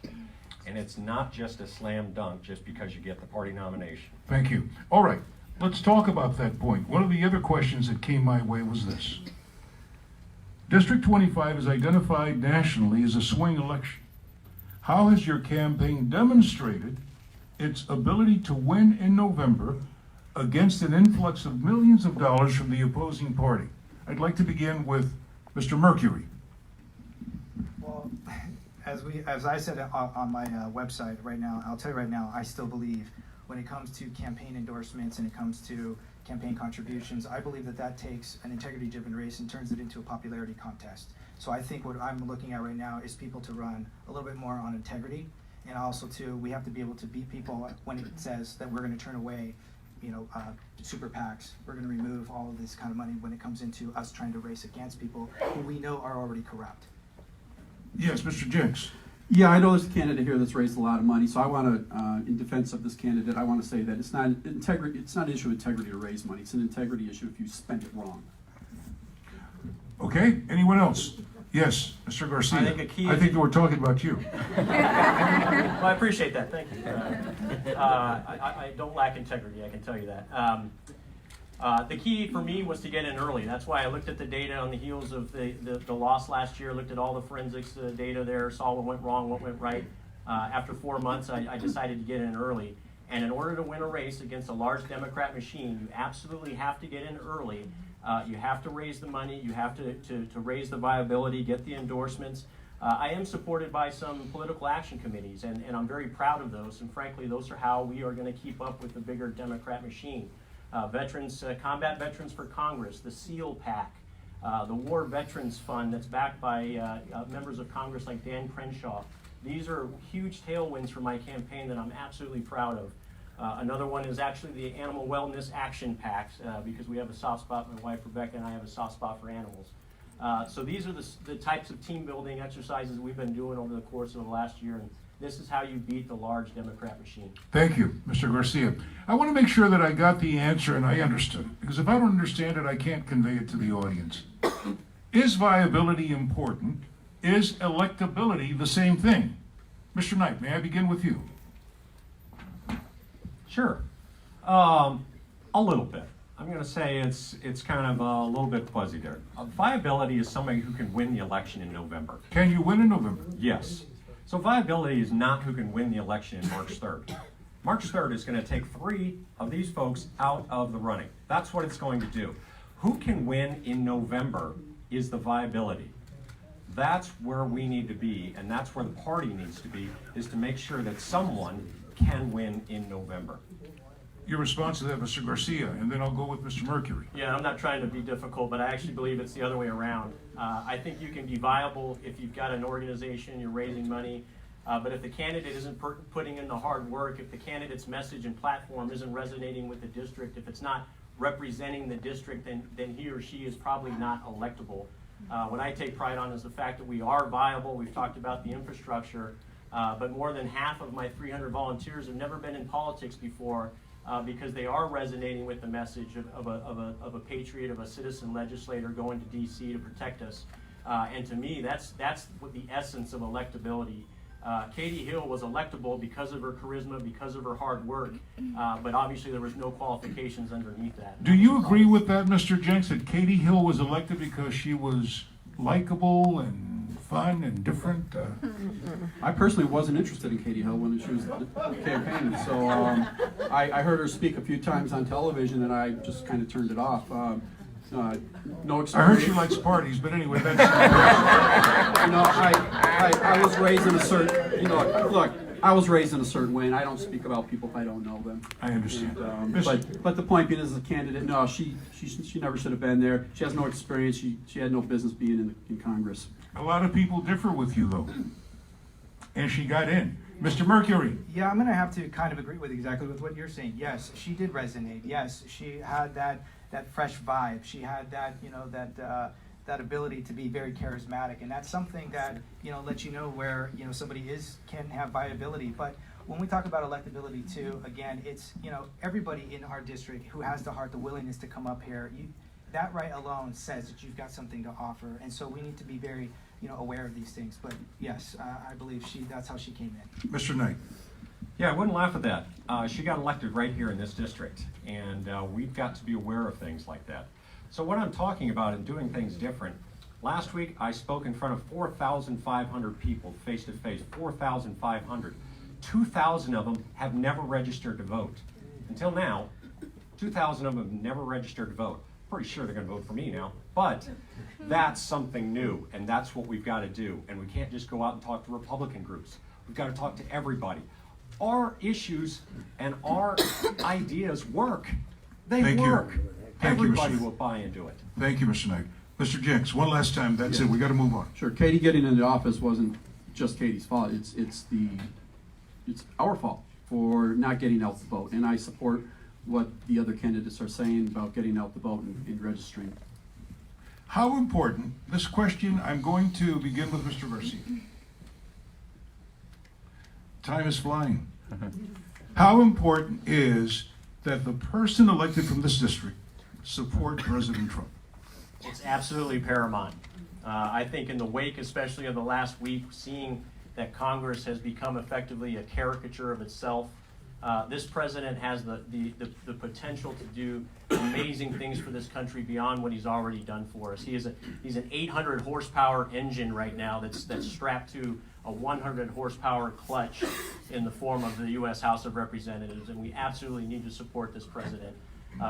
And it's not just a slam dunk just because you get the party nomination. Thank you. All right. Let's talk about that point. One of the other questions that came my way was this. District 25 is identified nationally as a swing election. How has your campaign demonstrated its ability to win in November against an influx of millions of dollars from the opposing party? I'd like to begin with Mr. Mercury. Well, as I said on my website right now, I'll tell you right now, I still believe when it comes to campaign endorsements and it comes to campaign contributions, I believe that takes an integrity-driven race and turns it into a popularity contest. So I think what I'm looking at right now is people to run a little bit more on integrity, and also too, we have to be able to beat people when it says that we're going to turn away, super PACs. We're going to remove all of this kind of money when it comes into us trying to race against people who we know are already corrupt. Yes, Mr. Jenks. Yeah, I know there's a candidate here that's raised a lot of money, so I want to, in defense of this candidate, I want to say that it's not integrity. It's not an issue of integrity to raise money. It's an integrity issue if you spend it wrong. Okay, anyone else? Yes, Mr. Garcia. I think a key I is- think we're talking about you. Well, I appreciate that. Thank you. I don't lack integrity, I can tell you that. The key for me was to get in early. That's why I looked at the data on the heels of the loss last year, looked at all the forensics data there, saw what went wrong, what went right. After 4 months, I decided to get in early. And in order to win a race against a large Democrat machine, you absolutely have to get in early You have to raise the money, you have to raise the viability, get the endorsements. I am supported by some political action committees, and I'm very proud of those, and frankly, those are how we are going to keep up with the bigger Democrat machine. Veterans, Combat Veterans for Congress, the SEAL PAC, the War Veterans Fund that's backed by members of Congress like Dan Crenshaw. These are huge tailwinds for my campaign that I'm absolutely proud of. Another one is actually the Animal Wellness Action PAC, because we have a soft spot, my wife Rebecca and I have a soft spot for animals. So these are the types of team building exercises we've been doing over the course of the last year, and this is how you beat the large Democrat machine. Thank you, Mr. Garcia. I want to make sure that I got the answer and I understood it, because if I don't understand it, I can't convey it to the audience. Is viability important? Is electability the same thing? Mr. Knight, may I begin with you? Sure. A little bit. I'm going to say it's kind of a little bit fuzzy there. Viability is somebody who can win the election in November. Can you win in November? Yes. So viability is not who can win the election in March 3rd. March 3rd is going to take 3 of these folks out of the running. That's what it's going to do. Who can win in November is the viability. That's where we need to be, and that's where the party needs to be, is to make sure that someone can win in November. Your response to that, Mr. Garcia, and then I'll go with Mr. Mercury. Yeah, I'm not trying to be difficult, but I actually believe it's the other way around. I think you can be viable if you've got an organization, you're raising money, but if the candidate isn't putting in the hard work, if the candidate's message and platform isn't resonating with the district, if it's not representing the district, then he or she is probably not electable. What I take pride on is the fact that we are viable. We've talked about the infrastructure, but more than half of my 300 volunteers have never been in politics before, because they are resonating with the message of a patriot, of a citizen legislator going to D.C. to protect us. And to me, that's what the essence of electability. Katie Hill was electable because of her charisma, because of her hard work, but obviously there was no qualifications underneath that. Do you agree with that, Mr. Jenks, that Katie Hill was elected because she was likable and fun and different? I personally wasn't interested in Katie Hill when she was campaigning, so I heard her speak a few times on television, and I just kind of turned it off. No experience. I heard she likes parties, but anyway, that's... I was raised in a certain, look, I was raised in a certain way, and I don't speak about people if I don't know them. I understand. And, but the point being, as a candidate, no, she never should have been there. She has no experience. She had no business being in Congress. A lot of people differ with you, though, and she got in. Mr. Mercury. Yeah, I'm going to have to kind of agree with exactly with what you're saying. Yes, she did resonate. Yes, she had that fresh vibe. She had that, that ability to be very charismatic, and that's something that, lets you know where, somebody can have viability. But when we talk about electability too, again, it's, everybody in our district who has the heart, the willingness to come up here, that right alone says that you've got something to offer. And so we need to be very, aware of these things. But yes, I believe that's how she came in. Mr. Knight. Yeah, I wouldn't laugh at that. She got elected right here in this district, and we've got to be aware of things like that. So what I'm talking about in doing things different, last week I spoke in front of 4,500 people face-to-face, 4,500. 2,000 of them have never registered to vote. Until now, 2,000 of them have never registered to vote. Pretty sure they're going to vote for me now, but that's something new, and that's what we've got to do. And we can't just go out and talk to Republican groups. We've got to talk to everybody. Our issues and our ideas work. They Thank work. you. Thank you, Everybody Mr. will buy into it. Thank you, Mr. Knight. Mr. Jenks, one last time. That's it. We got to move on. Sure, Katie getting into office wasn't just Katie's fault. It's our fault for not getting out the vote, and I support what the other candidates are saying about getting out the vote and registering. How important, this question, I'm going to begin with Mr. Garcia. Time is flying. How important is that the person elected from this district support President Trump? It's absolutely paramount. I think in the wake, especially of the last week, seeing that Congress has become effectively a caricature of itself, this president has the potential to do amazing things for this country beyond what he's already done for us. He's an 800 horsepower engine right now that's strapped to a 100 horsepower clutch in the form of the U.S. House of Representatives, and we absolutely need to support this president.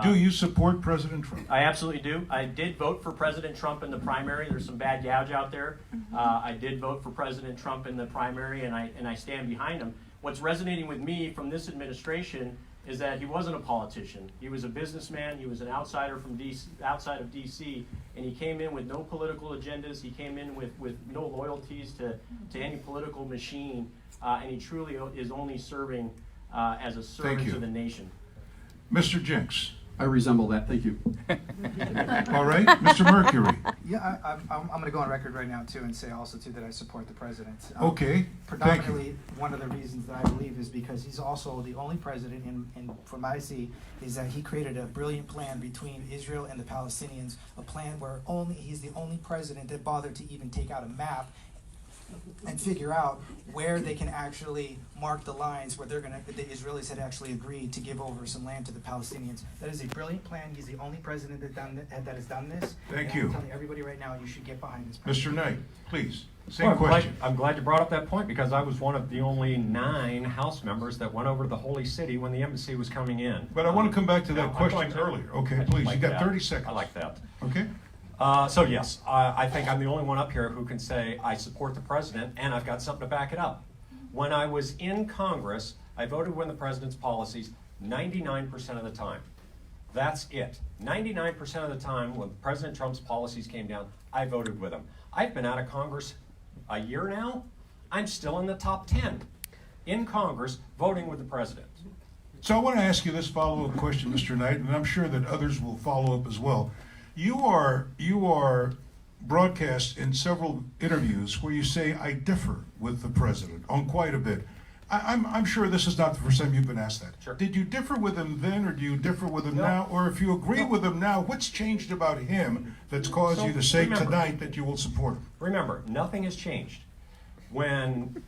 Do you support President Trump? I absolutely do. I did vote for President Trump in the primary. There's some bad gouge out there. I did vote for President Trump in the primary, and I stand behind him. What's resonating with me from this administration is that he wasn't a politician. He was a businessman. He was an outsider from outside of D.C., and he came in with no political agendas. He came in with no loyalties to any political machine, and he truly is only serving as a servant you. to the nation. Mr. Jenks. I resemble that. Thank you. All right, Mr. Mercury. Yeah, I'm going to go on record right now too and say also too that I support the president. Okay, thank you. Predominantly, one of the reasons that I believe is because he's also the only president, and from what I see, is that he created a brilliant plan between Israel and the Palestinians, a plan where he's the only president that bothered to even take out a map and figure out where they can actually mark the lines where the Israelis had actually agreed to give over some land to the Palestinians. That is a brilliant plan. He's the only president that has done this. Thank And you. I'm telling everybody right now, you should get behind this president. Mr. Knight, please, same Well, question. I'm glad you brought up that point because I was one of the only 9 House members that went over to the Holy City when the embassy was coming in. But I want to come back to No, that I'm question going to. earlier. Okay, I please, like you got that. 30 seconds. I like that. Okay? So yes, I think I'm the only one up here who can say I support the president, and I've got something to back it up. When I was in Congress, I voted with the president's policies 99% of the time. That's it. 99% of the time when President Trump's policies came down, I voted with him. I've been out of Congress a year now. I'm still in the top 10 in Congress voting with the president. So I want to ask you this follow-up question, Mr. Knight, and I'm sure that others will follow up as well. You are broadcast in several interviews where you say, I differ with the president on quite a bit. I'm sure this is not the first time you've been asked that. Sure. Did you differ with him then, or do you differ with him now? Or if you agree with him now, what's changed about him that's caused you to say tonight that you will support him? Remember, nothing has changed. When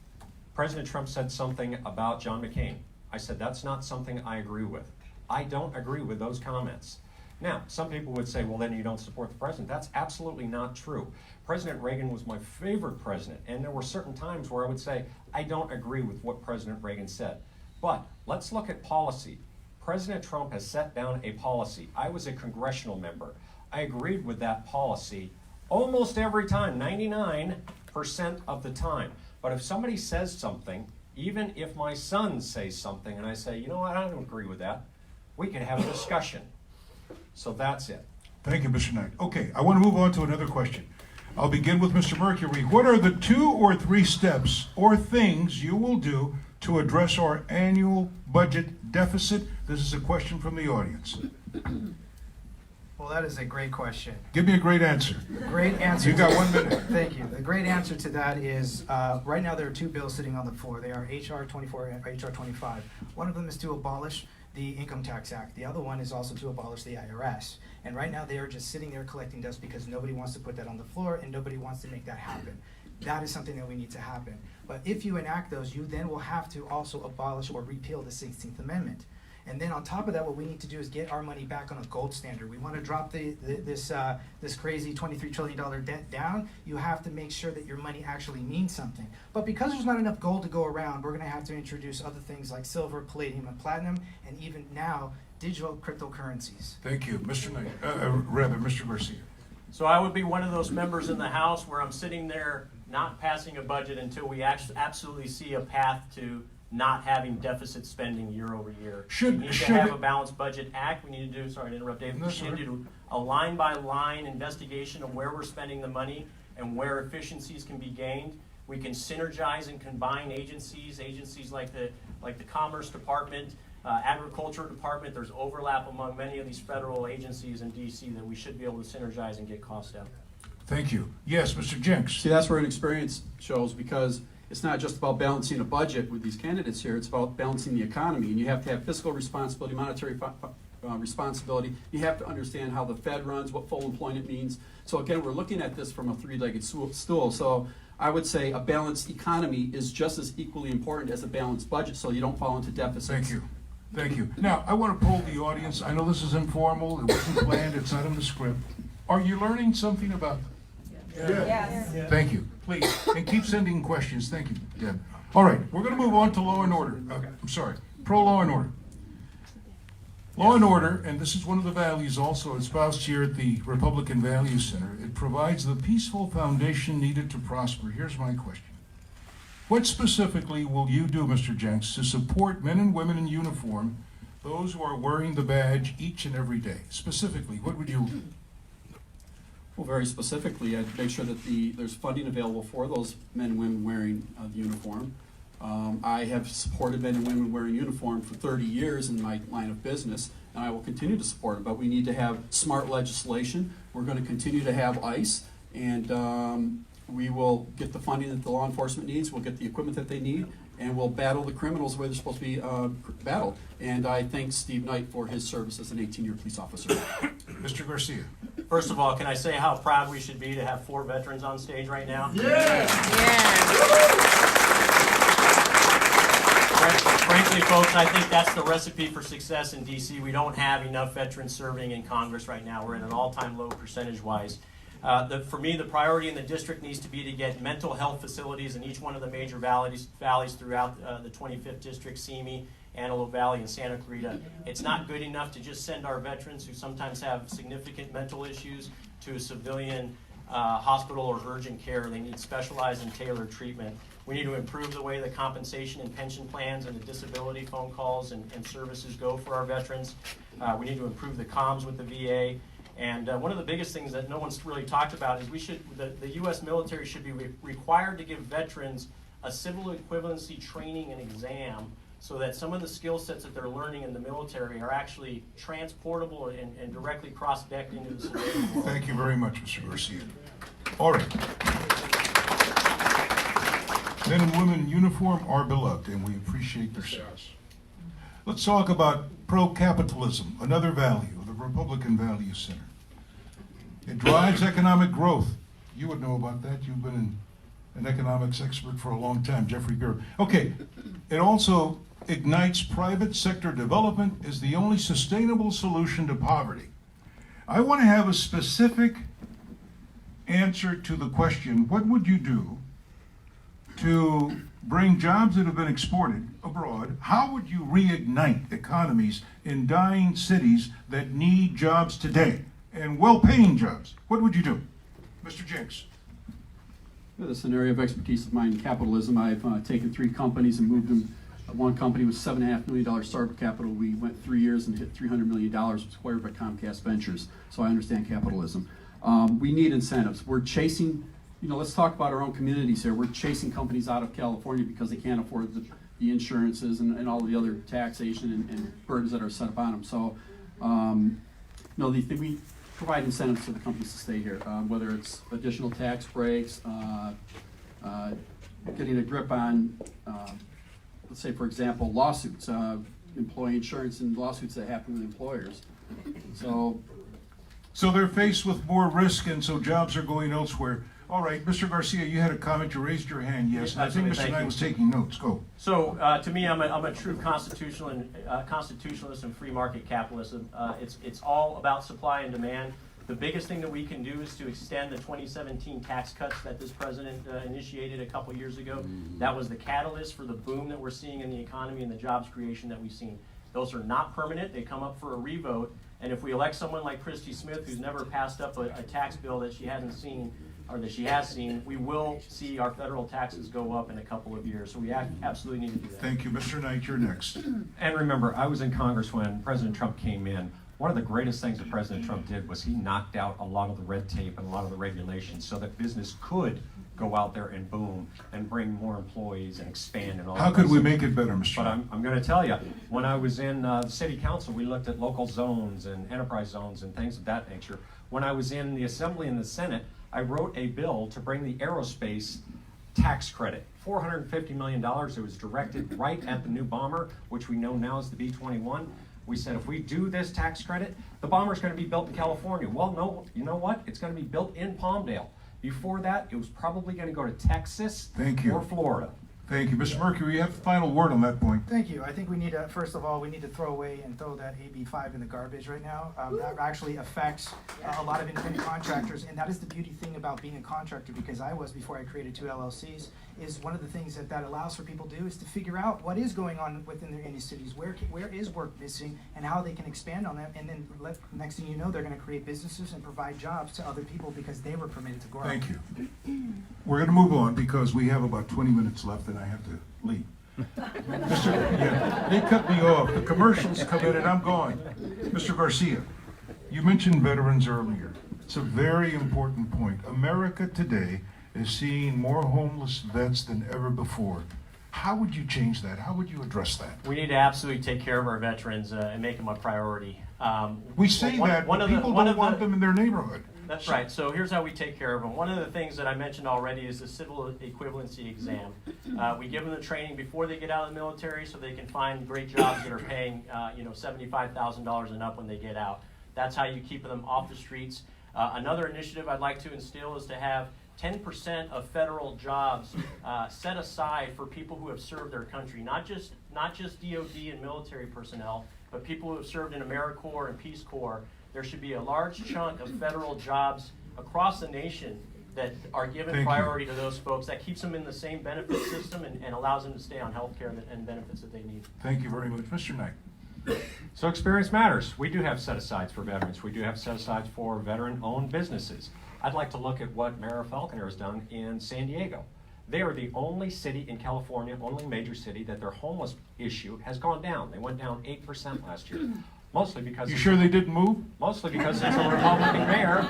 President Trump said something about John McCain, I said that's not something I agree with. I don't agree with those comments. Now, some people would say, well, then you don't support the president. That's absolutely not true. President Reagan was my favorite president, and there were certain times where I would say, I don't agree with what President Reagan said. But let's look at policy. President Trump has set down a policy. I was a congressional member. I agreed with that policy almost every time, 99% of the time. But if somebody says something, even if my son says something, and I say, you know what, I don't agree with that, we can have a discussion. So that's it. Thank you, Mr. Knight. Okay, I want to move on to another question. I'll begin with Mr. Mercury. What are the 2 or 3 steps or things you will do to address our annual budget deficit? This is a question from the audience. Well, that is a great question. Give me a great answer. Great answer. You got 1 minute. Thank you. The great answer to that is, right now there are 2 bills sitting on the floor. They are HR 24 and HR 25. One of them is to abolish the Income Tax Act. The other one is also to abolish the IRS. And right now they are just sitting there collecting dust because nobody wants to put that on the floor and nobody wants to make that happen. That is something that we need to happen. But if you enact those, you then will have to also abolish or repeal the 16th Amendment. And then on top of that, what we need to do is get our money back on a gold standard. We want to drop this crazy $23 trillion debt down. You have to make sure that your money actually means something. But because there's not enough gold to go around, we're going to have to introduce other things like silver, palladium, and platinum, and even now, digital cryptocurrencies. Thank you, Mr. Knight. Mr. Garcia. So I would be one of those members in the House where I'm sitting there not passing a budget until we absolutely see a path to not having deficit spending year over year. We need to have a balanced budget act. We need to do, sorry to interrupt David, we need to do a line by line investigation of where we're spending the money and where efficiencies can be gained. We can synergize and combine agencies like the Commerce Department, Agriculture Department. There's overlap among many of these federal agencies in DC that we should be able to synergize and get costs down. Thank you. Yes, Mr. Jenks. See, that's where an experience shows, because it's not just about balancing a budget with these candidates here, it's about balancing the economy. And you have to have fiscal responsibility, monetary responsibility. You have to understand how the Fed runs, what full employment means. So again, we're looking at this from a 3-legged stool. So I would say a balanced economy is just as equally important as a balanced budget, so you don't fall into deficits. Thank you. Thank you. Now, I want to poll the audience. I know this is informal, it wasn't planned, it's not in the script. Are you learning something about them? Yes. Thank you. Please, and keep sending questions. Thank you, Deb. All right, we're going to move on to law and order. I'm sorry, pro law and order. Law and order, and this is one of the values also espoused here at the Republican Value Center. It provides the peaceful foundation needed to prosper. Here's my question. What specifically will you do, Mr. Jenks, to support men and women in uniform, those who are wearing the badge each and every day? Specifically, what would you do? Well, very specifically, I'd make sure that there's funding available for those men and women wearing the uniform. I have supported men and women wearing uniform for 30 years in my line of business, and I will continue to support it, but we need to have smart legislation. We're going to continue to have ICE, and we will get the funding that the law enforcement needs, we'll get the equipment that they need, and we'll battle the criminals where they're supposed to be battled. And I thank Steve Knight for his service as an 18-year police officer. Mr. Garcia. First of all, can I say how proud we should be to have 4 veterans on stage right now? Frankly, folks, I think that's the recipe for success in D.C. We don't have enough veterans serving in Congress right now. We're at an all-time low percentage-wise. For me, the priority in the district needs to be to get mental health facilities in each one of the major valleys throughout the 25th District, Simi, Antelope Valley, and Santa Clarita. It's not good enough to just send our veterans who sometimes have significant mental issues to a civilian hospital or urgent care. They need specialized and tailored treatment. We need to improve the way the compensation and pension plans and the disability phone calls and services go for our veterans. We need to improve the comms with the VA. And one of the biggest things that no one's really talked about is the U.S. military should be required to give veterans a civil equivalency training and exam so that some of the skill sets that they're learning in the military are actually transportable and directly cross-decked into the civilian world. Thank you very much, Mr. Garcia. All right. Men and women in uniform are beloved, and we appreciate their service. Let's talk about pro-capitalism, another value of the Republican Value Center. It drives economic growth. You would know about that. You've been an economics expert for a long time, Jeffrey Beer. Okay, it also ignites private sector development as the only sustainable solution to poverty. I want to have a specific answer to the question, what would you do to bring jobs that have been exported abroad? How would you reignite economies in dying cities that need jobs today and well-paying jobs? What would you do? Mr. Jenks. This is an area of expertise of mine in capitalism. I've taken 3 companies and moved them. One company was $7.5 million startup capital. We went 3 years and hit $300 million, was acquired by Comcast Ventures. So I understand capitalism. We need incentives. We're chasing, let's talk about our own communities here. We're chasing companies out of California because they can't afford the insurances and all the other taxation and burdens that are set upon them. So, we provide incentives for the companies to stay here, whether it's additional tax breaks, getting a grip on, let's say, for example, lawsuits, employee insurance and lawsuits that happen with employers. So they're faced with more risk, and so jobs are going elsewhere. All right, Mr. Garcia, you had a comment. You raised your hand. Yes, I think Mr. Knight was taking notes. Go. So to me, I'm a true constitutionalist and free market capitalism. It's all about supply and demand. The biggest thing that we can do is to extend the 2017 tax cuts that this president initiated a couple years ago. That was the catalyst for the boom that we're seeing in the economy and the jobs creation that we've seen. Those are not permanent. They come up for a revote. And if we elect someone like Christy Smith, who's never passed up a tax bill that she hasn't seen, or that she has seen, we will see our federal taxes go up in a couple of years. So we absolutely need to do that. Thank you. Mr. Knight, you're next. And remember, I was in Congress when President Trump came in. One of the greatest things that President Trump did was he knocked out a lot of the red tape and a lot of the regulations so that business could go out there and boom and bring more employees and expand and all that. How could we make it better, Mr. But Knight? I'm going to tell you, when I was in the city council, we looked at local zones and enterprise zones and things of that nature. When I was in the Assembly and the Senate, I wrote a bill to bring the aerospace tax credit, $450 million. It was directed right at the new bomber, which we know now is the B-21. We said, if we do this tax credit, the bomber's going to be built in California. Well, no, you know what? It's going to be built in Palmdale. Before that, it was probably going to go to Texas Thank you. or Florida. Thank you. Mr. Mercury, you have the final word on that point. Thank you. I think we need to, first of all, we need to throw away and throw that AB5 in the garbage right now. That actually affects a lot of independent contractors, and that is the beauty thing about being a contractor, because I was before I created 2 LLCs, is one of the things that allows for people to do is to figure out what is going on within their indie cities, where is work missing, and how they can expand on that, and then next thing you know, they're going to create businesses and provide jobs to other people because they were permitted to grow. Thank you. We're going to move on because we have about 20 minutes left and I have to leave. Yeah, they cut me off. The commercials come in and I'm gone. Mr. Garcia, you mentioned veterans earlier. It's a very important point. America today is seeing more homeless vets than ever before. How would you change that? How would you address that? We need to absolutely take care of our veterans and make them a priority. We say that, but people don't want them in their neighborhood. That's right. So here's how we take care of them. One of the things that I mentioned already is the civil equivalency exam. We give them the training before they get out of the military so they can find great jobs that are paying $75,000 and up when they get out. That's how you keep them off the streets. Another initiative I'd like to instill is to have 10% of federal jobs set aside for people who have served their country, not just DOD and military personnel, but people who have served in AmeriCorps and Peace Corps. There should be a large chunk of federal jobs across the nation that are given priority to those folks. That keeps them in the same benefit system and allows them to stay on health care and benefits that they need. Thank you very much. Mr. Knight. So experience matters. We do have set-asides for veterans. We do have set-asides for veteran-owned businesses. I'd like to look at what Mayor Falconer has done in San Diego. They are the only city in California, only major city, that their homeless issue has gone down. They went down 8% last year. Mostly because... You sure they didn't move? Mostly because it's a Republican mayor.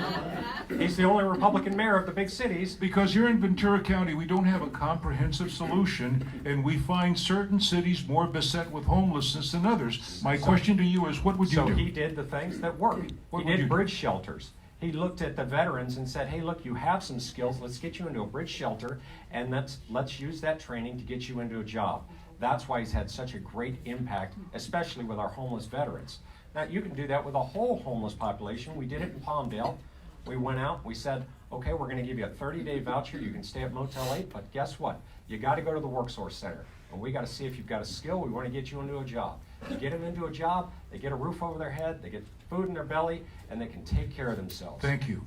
He's the only Republican mayor of the big cities. Because here in Ventura County, we don't have a comprehensive solution, and we find certain cities more beset with homelessness than others. My question to you is, what would you do? So he did the things that work. He did bridge shelters. He looked at the veterans and said, hey, look, you have some skills. Let's get you into a bridge shelter, and let's use that training to get you into a job. That's why he's had such a great impact, especially with our homeless veterans. Now, you can do that with a whole homeless population. We did it in Palmdale. We went out, we said, okay, we're gonna give you a 30-day voucher. You can stay at Motel 8, but guess what? You gotta go to the WorkSource Center. And we gotta see if you've got a skill. We wanna get you into a job. You get them into a job, they get a roof over their head, they get food in their belly, and they can take care of themselves. Thank you.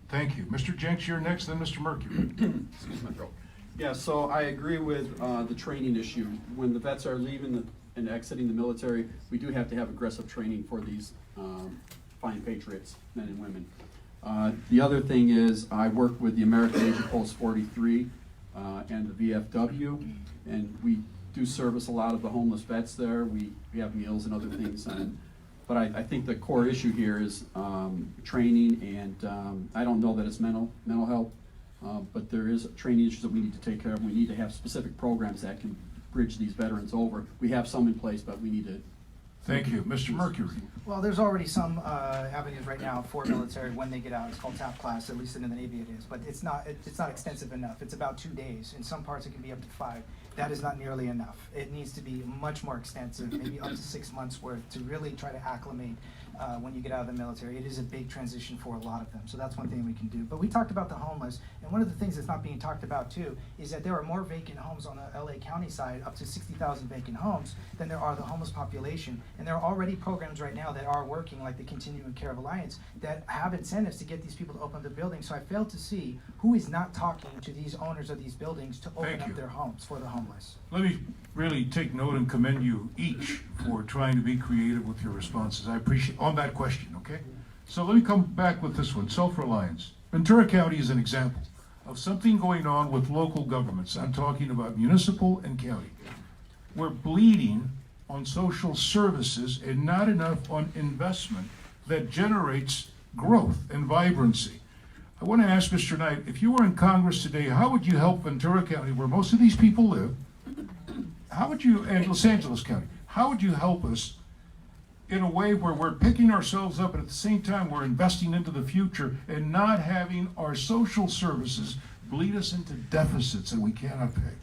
Thank you. Mr. Jenks, you're next, then Mr. Mercury. Excuse my throat. Yeah, so I agree with the training issue. When the vets are leaving and exiting the military, we do have to have aggressive training for these fine patriots, men and women. The other thing is I work with the American Legion Post 43 and the VFW, and we do service a lot of the homeless vets there. We have meals and other things. But I think the core issue here is training, and I don't know that it's mental health, but there is training issues that we need to take care of. We need to have specific programs that can bridge these veterans over. We have some in place, but we need to. Thank you. Mr. Mercury. Well, there's already some avenues right now for military when they get out. It's called TAP class, at least in the Navy it is, but it's not extensive enough. It's about 2 days. In some parts it can be up to 5. That is not nearly enough. It needs to be much more extensive, maybe up to 6 months worth, to really try to acclimate when you get out of the military. It is a big transition for a lot of them, so that's one thing we can do. But we talked about the homeless, and one of the things that's not being talked about too is that there are more vacant homes on the LA County side, up to 60,000 vacant homes, than there are the homeless population. And there are already programs right now that are working, like the Continuing Care of Alliance, that have incentives to get these people to open their buildings. So I fail to see who is not talking to these owners of these buildings to open up their homes for the homeless. Let me really take note and commend you each for trying to be creative with your responses. I appreciate on that question, okay? So let me come back with this one, self-reliance. Ventura County is an example of something going on with local governments. I'm talking about municipal and county. We're bleeding on social services and not enough on investment that generates growth and vibrancy. I want to ask Mr. Knight, if you were in Congress today, how would you help Ventura County, where most of these people live, how would you, and Los Angeles County, how would you help us in a way where we're picking ourselves up and at the same time we're investing into the future and not having our social services bleed us into deficits that we cannot pay?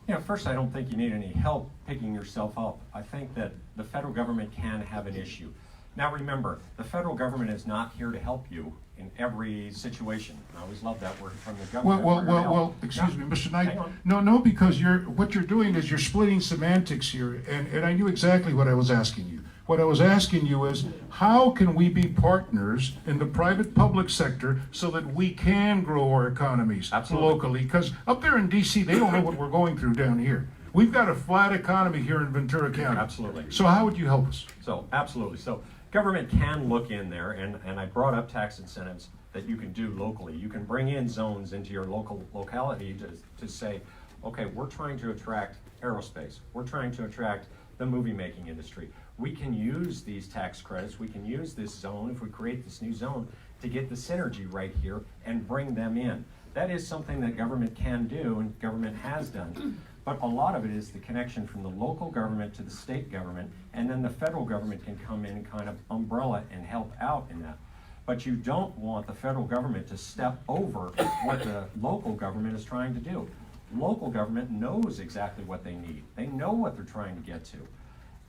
You know, first, I don't think you need any help picking yourself up. I think that the federal government can have an issue. Now remember, the federal government is not here to help you in every situation. I always love that word from the government. Well, excuse me, Mr. Knight. Hang on. No, because what you're doing is you're splitting semantics here, and I knew exactly what I was asking you. What I was asking you is, how can we be partners in the private-public sector so that we can grow our economies Absolutely. locally? Because up there in DC, they don't know what we're going through down here. We've got a flat economy here in Ventura County. Absolutely. So how would you help us? So, absolutely. So, government can look in there, and I brought up tax incentives that you can do locally. You can bring in zones into your locality to say, okay, we're trying to attract aerospace. We're trying to attract the movie-making industry. We can use these tax credits. We can use this zone, if we create this new zone, to get the synergy right here and bring them in. That is something that government can do and government has done. But a lot of it is the connection from the local government to the state government, and then the federal government can come in and kind of umbrella and help out in that. But you don't want the federal government to step over what the local government is trying to do. Local government knows exactly what they need. They know what they're trying to get to.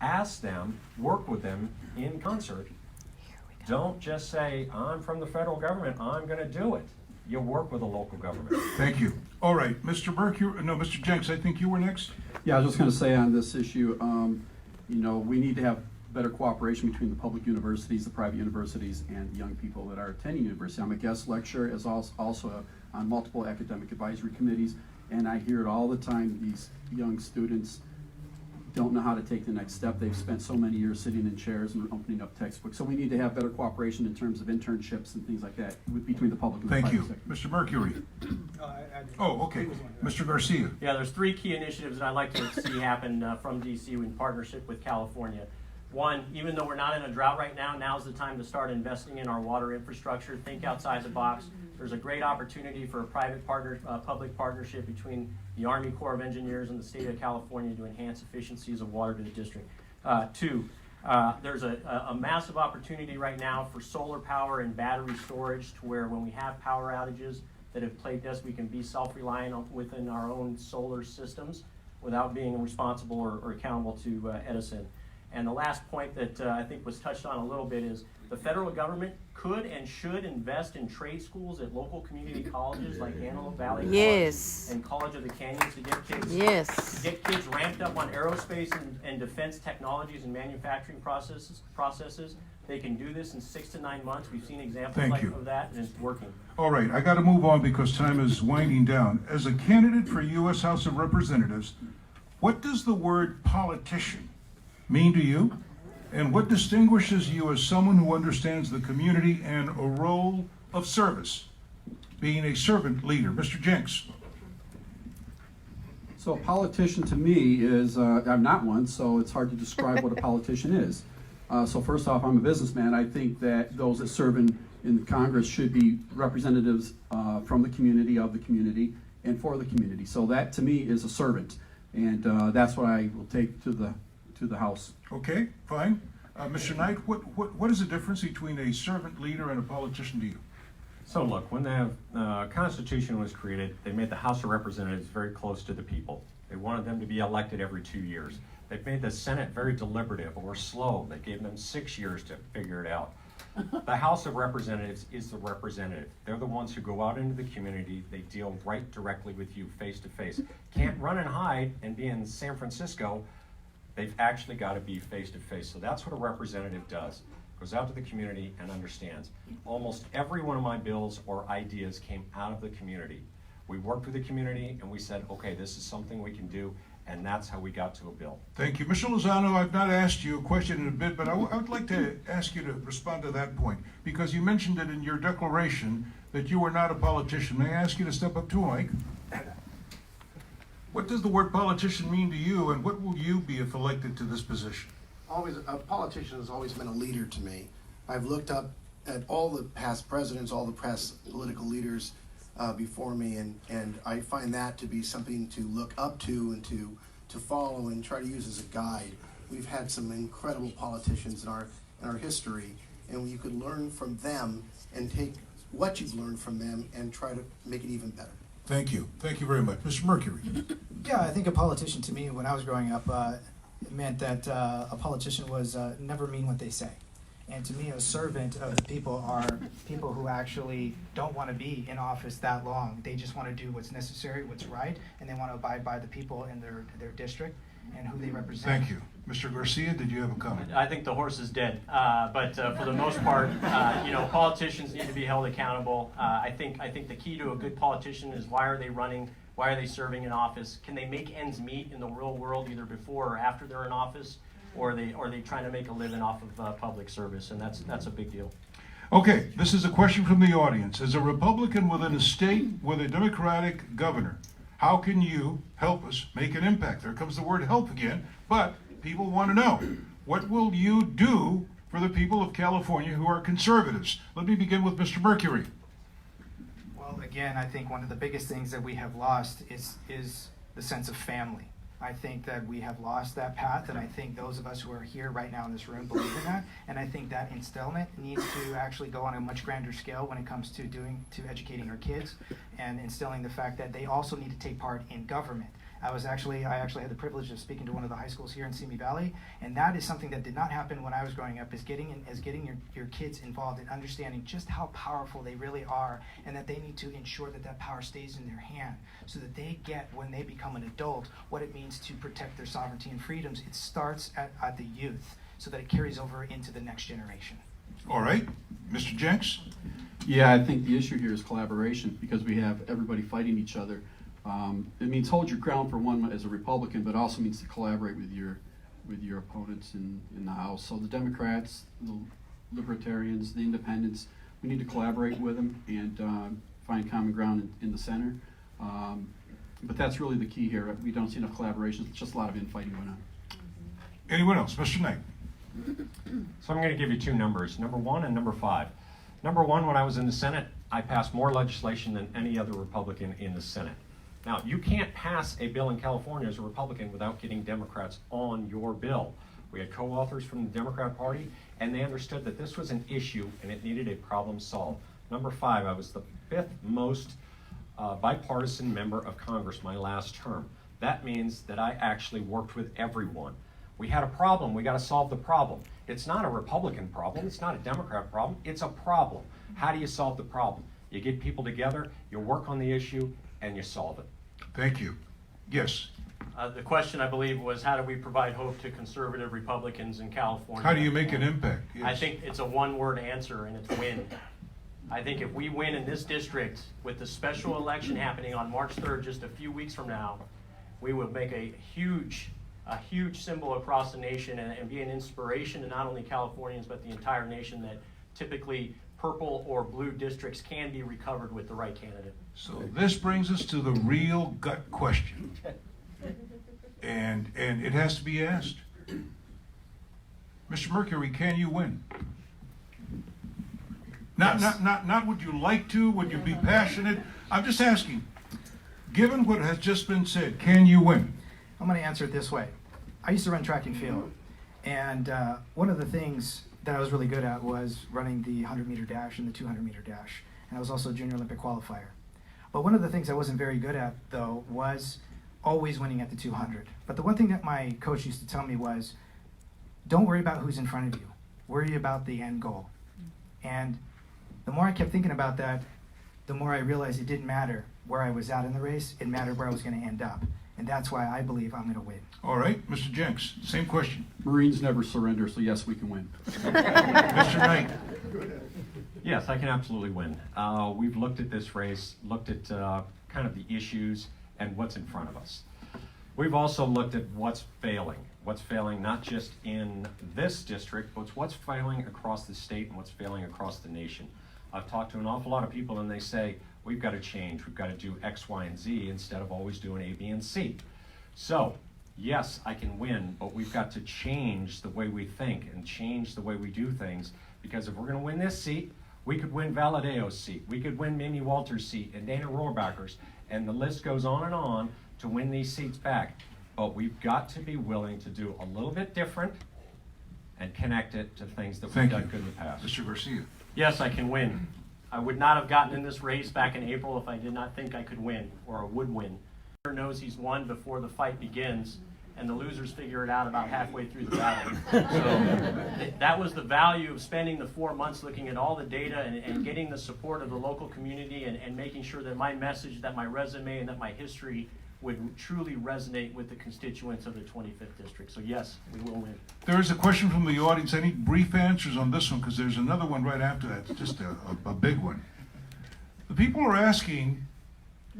Ask them, work with them in concert. Don't just say, I'm from the federal government, I'm gonna do it. You work with a local government. Thank you. All right, Mr. Jenks, I think you were next. Yeah, I was just going to say on this issue, we need to have better cooperation between the public universities, the private universities, and young people that are attending university. I'm a guest lecturer, as also on multiple academic advisory committees, and I hear it all the time. These young students don't know how to take the next step. They've spent so many years sitting in chairs and opening up textbooks. So we need to have better cooperation in terms of internships and things like that between the public and the Thank private you. sector. Mr. Mercury. Oh, okay. Mr. Garcia. Yeah, there's 3 key initiatives that I'd like to see happen from DC in partnership with California. One, even though we're not in a drought right now, now's the time to start investing in our water infrastructure. Think outside the box. There's a great opportunity for a public partnership between the Army Corps of Engineers and the state of California to enhance efficiencies of water to the district. 2, there's a massive opportunity right now for solar power and battery storage, to where when we have power outages that have plagued us, we can be self-reliant within our own solar systems without being responsible or accountable to Edison. And the last point that I think was touched on a little bit is the federal government could and should invest in trade schools at local community colleges like Antelope Valley Yes. College and College of the Canyons to get kids Yes. get kids ramped up on aerospace and defense technologies and manufacturing processes. They can do this in 6 to 9 months. We've seen examples of that, and it's working. All right, I got to move on because time is winding down. As a candidate for U.S. House of Representatives, what does the word politician mean to you? And what distinguishes you as someone who understands the community and a role of service, being a servant leader? Mr. Jenks. So a politician to me is, I'm not one, so it's hard to describe what a politician is. So first off, I'm a businessman. I think that those that serve in the Congress should be representatives from the community, of the community, and for the community. So that to me is a servant, and that's what I will take to the House. Okay, fine. Mr. Knight, what is the difference between a servant leader and a politician to you? So look, when the Constitution was created, they made the House of Representatives very close to the people. They wanted them to be elected every 2 years. They've made the Senate very deliberative or slow. They gave them 6 years to figure it out. The House of Representatives is the representative. They're the ones who go out into the community. They deal right directly with you face to face. Can't run and hide and be in San Francisco. They've actually got to be face to face. So that's what a representative does. Goes out to the community and understands. Almost every one of my bills or ideas came out of the community. We worked with the community and we said, okay, this is something we can do, and that's how we got to a bill. Thank you. Mr. Lozano, I've not asked you a question in a bit, but I would like to ask you to respond to that point, because you mentioned it in your declaration that you are not a politician. May I ask you to step up to a mic? What does the word politician mean to you, and what will you be if elected to this position? Always, a politician has always been a leader to me. I've looked up at all the past presidents, all the past political leaders before me, and I find that to be something to look up to and to follow and try to use as a guide. We've had some incredible politicians in our history, and you could learn from them and take what you've learned from them and try to make it even better. Thank you. Thank you very much. Mr. Mercury. Yeah, I think a politician to me, when I was growing up, it meant that a politician was never mean what they say. And to me, a servant of the people are people who actually don't want to be in office that long. They just want to do what's necessary, what's right, and they want to abide by the people in their district and who they represent. Thank you. Mr. Garcia, did you have a comment? I think the horse is dead, but for the most part, politicians need to be held accountable. I think the key to a good politician is why are they running, why are they serving in office? Can they make ends meet in the real world, either before or after they're in office, or are they trying to make a living off of public service? And that's a big deal. Okay, this is a question from the audience. As a Republican within a state with a Democratic governor, how can you help us make an impact? There comes the word help again, but people want to know, what will you do for the people of California who are conservatives? Let me begin with Mr. Mercury. Well, again, I think one of the biggest things that we have lost is the sense of family. I think that we have lost that path, and I think those of us who are here right now in this room believe in that, and I think that instillment needs to actually go on a much grander scale when it comes to educating our kids and instilling the fact that they also need to take part in government. I actually had the privilege of speaking to one of the high schools here in Simi Valley, and that is something that did not happen when I was growing up, is getting your kids involved in understanding just how powerful they really are, and that they need to ensure that power stays in their hand so that they get, when they become an adult, what it means to protect their sovereignty and freedoms. It starts at the youth so that it carries over into the next generation. All right, Mr. Jenks? Yeah, I think the issue here is collaboration, because we have everybody fighting each other. It means hold your ground for one as a Republican, but also means to collaborate with your opponents in the House. So the Democrats, the Libertarians, the Independents, we need to collaborate with them and find common ground in the center. But that's really the key here. We don't see enough collaboration. It's just a lot of infighting going on. Anyone else? Mr. Knight? So I'm going to give you two numbers, number 1 and number 5. Number 1, when I was in the Senate, I passed more legislation than any other Republican in the Senate. Now, you can't pass a bill in California as a Republican without getting Democrats on your bill. We had co-authors from the Democrat Party, and they understood that this was an issue and it needed a problem solved. Number 5, I was the 5th most bipartisan member of Congress my last term. That means that I actually worked with everyone. We had a problem, we got to solve the problem. It's not a Republican problem, it's not a Democrat problem, it's a problem. How do you solve the problem? You get people together, you work on the issue, and you solve it. Thank you. Yes. The question, I believe, was how do we provide hope to conservative Republicans in California? How do you make an impact? Yes. I think it's a one-word answer, and it's win. I think if we win in this district with the special election happening on March 3rd, just a few weeks from now, we would make a huge symbol across the nation and be an inspiration to not only Californians but the entire nation, that typically purple or blue districts can be recovered with the right candidate. So this brings us to the real gut question. And it has to be asked. Mr. Mercury, can you win? Not would you like to, would you be passionate? I'm just asking, given what has just been said, can you win? I'm going to answer it this way. I used to run track and field, and one of the things that I was really good at was running the 100-meter dash and the 200-meter dash, and I was also a junior Olympic qualifier. But one of the things I wasn't very good at, though, was always winning at the 200. But the one thing that my coach used to tell me was, don't worry about who's in front of you. Worry about the end goal. And the more I kept thinking about that, the more I realized it didn't matter where I was at in the race, it mattered where I was going to end up. And that's why I believe I'm going to win. All right, Mr. Jenks, same question. Marines never surrender, so yes, we can win. Mr. Knight. Yes, I can absolutely win. We've looked at this race, looked at kind of the issues and what's in front of us. We've also looked at what's failing not just in this district, but what's failing across the state and what's failing across the nation. I've talked to an awful lot of people and they say, we've got to change, we've got to do X, Y, and Z instead of always doing A, B, and C. So, yes, I can win, but we've got to change the way we think and change the way we do things, because if we're going to win this seat, we could win Valadeo's seat, we could win Mimi Walters' seat, and Dana Rohrbacher's, and the list goes on to win these seats back. But we've got to be willing to do a little bit different and connect it to things that we've done good in the past. Mr. Garcia. Yes, I can win. I would not have gotten in this race back in April if I did not think I could win or would win. Knows he's won before the fight begins, and the losers figure it out about halfway through the battle. So that was the value of spending the 4 months looking at all the data and getting the support of the local community and making sure that my message, that my resume, and that my history would truly resonate with the constituents of the 25th district. So yes, we will win. There is a question from the audience. I need brief answers on this one because there's another one right after that. It's just a big one. The people are asking,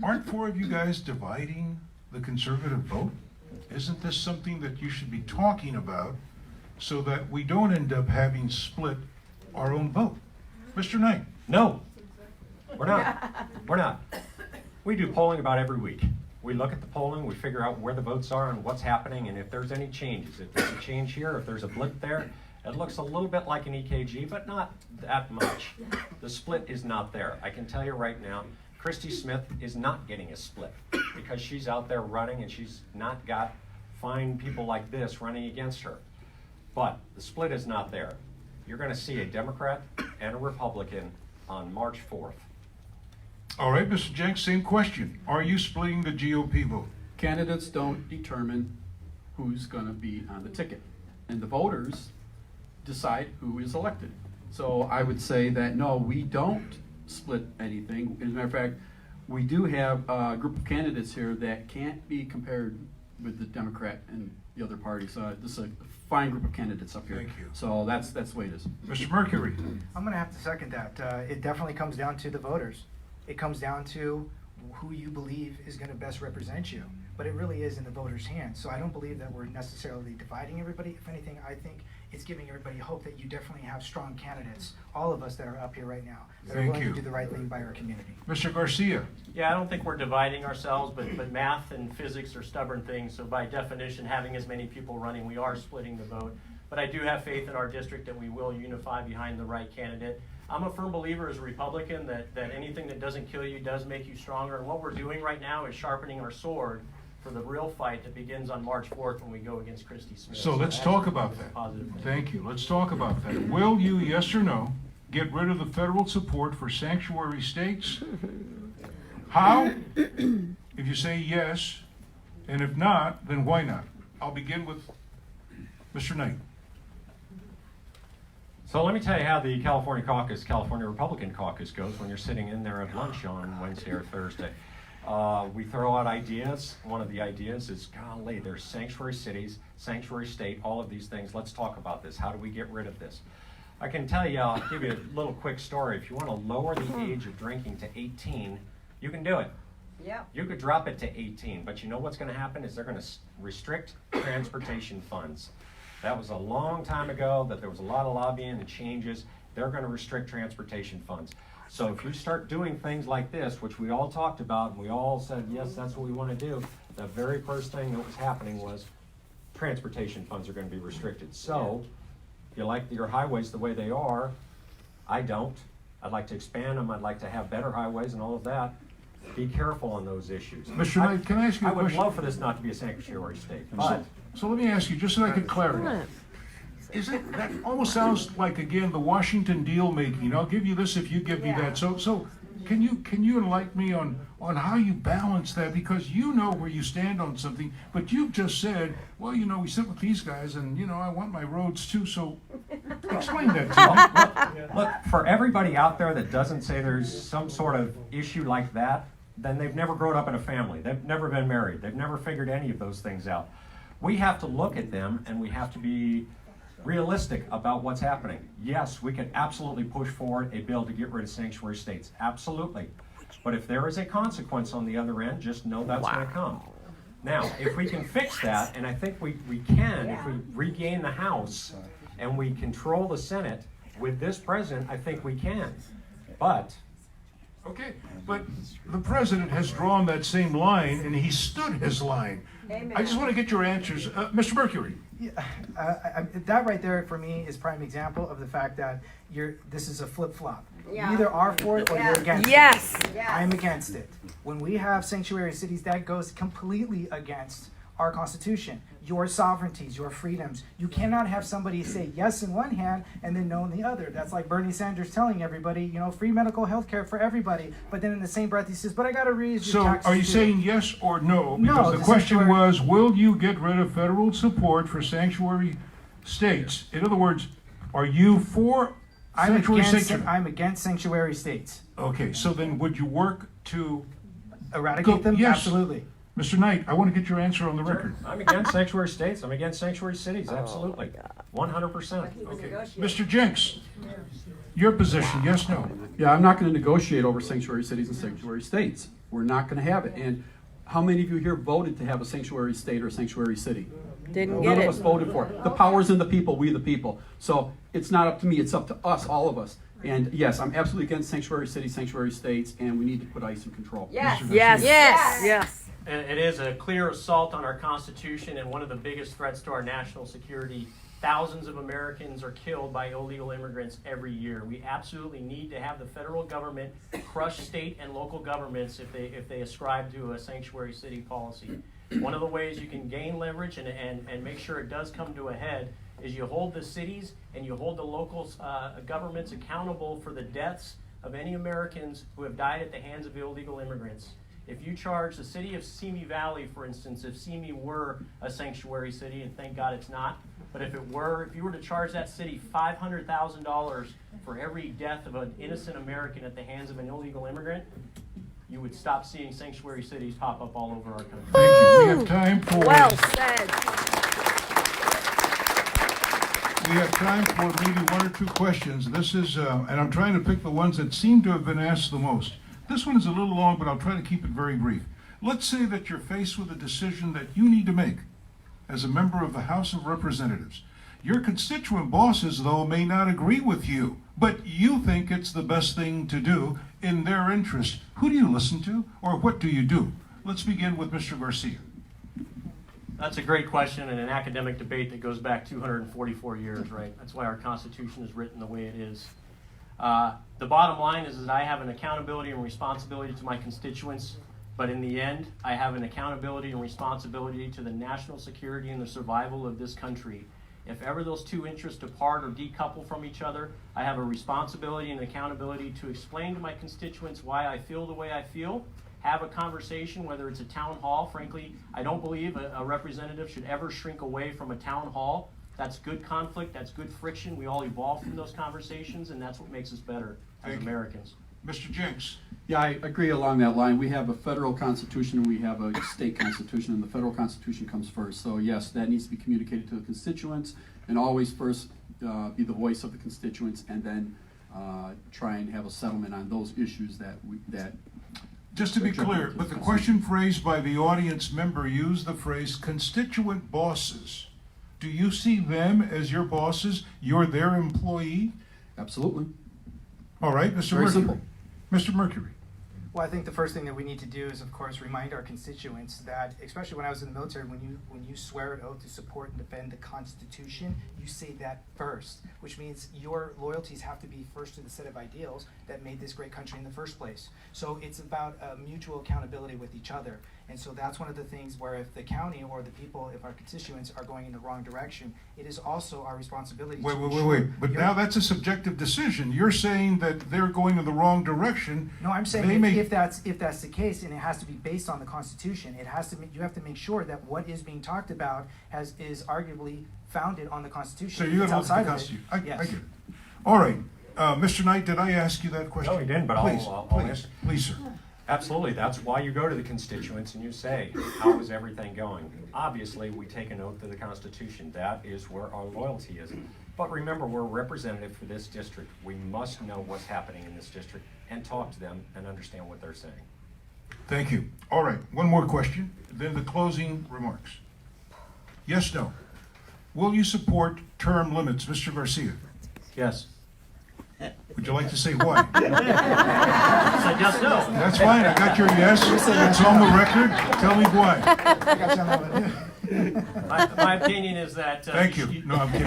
aren't 4 of you guys dividing the conservative vote? Isn't this something that you should be talking about so that we don't end up having split our own vote? Mr. Knight. No, we're not. We're not. We do polling about every week. We look at the polling, we figure out where the votes are and what's happening, and if there's any changes. If there's a change here, if there's a blip there, it looks a little bit like an EKG, but not that much. The split is not there. I can tell you right now, Christy Smith is not getting a split because she's out there running and she's not got fine people like this running against her. But the split is not there. You're going to see a Democrat and a Republican on March 4th. All right, Mr. Jenks, same question. Are you splitting the GOP vote? Candidates don't determine who's going to be on the ticket, and the voters decide who is elected. So I would say that no, we don't split anything. As a matter of fact, we do have a group of candidates here that can't be compared with the Democrat and the other parties. This is a fine group of candidates up here. Thank you. So that's the way it is. Mr. Mercury. I'm going to have to second that. It definitely comes down to the voters. It comes down to who you believe is going to best represent you. But it really is in the voters' hands. So I don't believe that we're necessarily dividing everybody. If anything, I think it's giving everybody hope that you definitely have strong candidates, all of us that are up here right now, that are Thank willing you. to do the right thing by our community. Mr. Garcia. Yeah, I don't think we're dividing ourselves, but math and physics are stubborn things. So by definition, having as many people running, we are splitting the vote. But I do have faith in our district that we will unify behind the right candidate. I'm a firm believer as a Republican that anything that doesn't kill you does make you stronger. And what we're doing right now is sharpening our sword for the real fight that begins on March 4th when we go against Christy Smith. So let's talk about that. Positive thing. Thank you. Let's talk about that. Will you, yes or no, get rid of the federal support for sanctuary states? How? If you say yes, and if not, then why not? I'll begin with Mr. Knight. So let me tell you how the California Republican Caucus goes when you're sitting in there at lunch on Wednesday or Thursday. We throw out ideas. One of the ideas is, golly, there's sanctuary cities, sanctuary state, all of these things. Let's talk about this. How do we get rid of this? I can tell you, I'll give you a little quick story. If you want to lower the age of drinking to 18, you can do it. Yeah. You could drop it to 18, but you know what's going to happen is they're going to restrict transportation funds. That was a long time ago that there was a lot of lobbying and changes. They're going to restrict transportation funds. So if you start doing things like this, which we all talked about, and we all said, yes, that's what we want to do, the very first thing that was happening was transportation funds are going to be restricted. So if you like your highways the way they are, I don't. I'd like to expand them. I'd like to have better highways and all of that. Be careful on those issues. Mr. Knight, can I ask you a I would question? love for this not to be a sanctuary state, but So let me ask you, just so I get clarity. That almost sounds like, again, the Washington deal making. I'll give you this if you give me that. So can you enlighten me on how you balance that? Because you know where you stand on something, but you've just said, well, we sit with these guys and, I want my roads too. So explain that to me. look, for everybody out there that doesn't say there's some sort of issue like that, then they've never grown up in a family. They've never been married. They've never figured any of those things out. We have to look at them and we have to be realistic about what's happening. Yes, we can absolutely push forward a bill to get rid of sanctuary states. Absolutely. But if there is a consequence on the other end, just know that's going to come. Now, if we can fix that, and I think we can, if we regain the House and we control the Senate with this president, I think we can. But Okay, but the president has drawn that same line and he stood his line. Amen. I just want to get your answers. Mr. Mercury. Yeah, that right there for me is prime example of the fact that this is a flip-flop. Yeah. You either are for it or you're against Yes. it. Yes. I'm against it. When we have sanctuary cities, that goes completely against our Constitution, your sovereignties, your freedoms. You cannot have somebody say yes in one hand and then no in the other. That's like Bernie Sanders telling everybody, you know, free medical health care for everybody, but then in the same breath he says, but I got to raise your So taxes are you too. saying yes or no? No, Because the the question sanctuary- was, will you get rid of federal support for sanctuary states? In other words, are you for sanctuary states? I'm against sanctuary states. Okay, so then would you work to, Eradicate them? Yes. Absolutely. Mr. Knight, I want to get your answer on the record. I'm against sanctuary states. I'm against sanctuary cities. Absolutely. 100%. Okay. Mr. Jenks, your position, yes, no? Yeah, I'm not going to negotiate over sanctuary cities and sanctuary states. We're not going to have it. And how many of you here voted to have a sanctuary state or a sanctuary city? Didn't None get of us it. voted for it. The power's in the people, we the people. So it's not up to me, it's up to us, all of us. And yes, I'm absolutely against sanctuary cities, sanctuary states, and we need to put ICE in control. Yes. Mr. Yes. Garcia. Yes. Yes. And it is a clear assault on our Constitution and one of the biggest threats to our national security. Thousands of Americans are killed by illegal immigrants every year. We absolutely need to have the federal government crush state and local governments if they ascribe to a sanctuary city policy. One of the ways you can gain leverage and make sure it does come to a head is you hold the cities and you hold the local governments accountable for the deaths of any Americans who have died at the hands of illegal immigrants. If you charge the city of Simi Valley, for instance, if Simi were a sanctuary city, and thank God it's not, but if you were to charge that city $500,000 for every death of an innocent American at the hands of an illegal immigrant, you would stop seeing sanctuary cities pop up all over our country. Thank you. We have time for... Well said. We have time for maybe one or two questions. This is, and I'm trying to pick the ones that seem to have been asked the most. This one is a little long, but I'll try to keep it very brief. Let's say that you're faced with a decision that you need to make as a member of the House of Representatives. Your constituent bosses, though, may not agree with you, but you think it's the best thing to do in their interest. Who do you listen to, or what do you do? Let's begin with Mr. Garcia. That's a great question and an academic debate that goes back 244 years, right? That's why our Constitution is written the way it is. The bottom line is that I have an accountability and responsibility to my constituents, but in the end, I have an accountability and responsibility to the national security and the survival of this country. If ever those two interests depart or decouple from each other, I have a responsibility and accountability to explain to my constituents why I feel the way I feel, have a conversation, whether it's a town hall. Frankly, I don't believe a representative should ever shrink away from a town hall. That's good conflict, that's good friction. We all evolve from those conversations, and that's what makes us better as Thank you. Americans. Mr. Jenks. Yeah, I agree along that line. We have a federal constitution and we have a state constitution, and the federal constitution comes first. So yes, that needs to be communicated to the constituents, and always first be the voice of the constituents, and then try and have a settlement on those issues that Just to be clear, but the question phrased by the audience member used the phrase constituent bosses. Do you see them as your bosses? You're their employee? Absolutely. All right, Mr. Very Mercury. simple. Mr. Mercury. Well, I think the first thing that we need to do is, of course, remind our constituents that, especially when I was in the military, when you swear an oath to support and defend the Constitution, you say that first, which means your loyalties have to be first to the set of ideals that made this great country in the first place. So it's about mutual accountability with each other. And so that's one of the things where if the county or the people, if our constituents are going in the wrong direction, it is also our responsibility to ensure Wait. But your- now that's a subjective decision. You're saying that they're going in the wrong direction. No, I'm They saying may- if that's the case, and it has to be based on the Constitution, you have to make sure that what is being talked about is arguably founded on the Constitution. So If you're it's going to look at the outside of it, Constitution. I yes. get it. All right. Mr. Knight, did I ask you that question? No, you didn't, but I'll Please, answer. please, sir. Absolutely. That's why you go to the constituents and you say, how is everything going? Obviously, we take an oath to the Constitution. That is where our loyalty is. But remember, we're representative for this district. We must know what's happening in this district and talk to them and understand what they're saying. Thank you. All right, one more question, then the closing remarks. Yes, no. Will you support term limits, Mr. Garcia? Yes. Would you like to say why? So yes, no. That's fine, I got your yes. It's on the record. Tell me why. I got you on that one. My opinion is that Thank you. No, I'm kidding.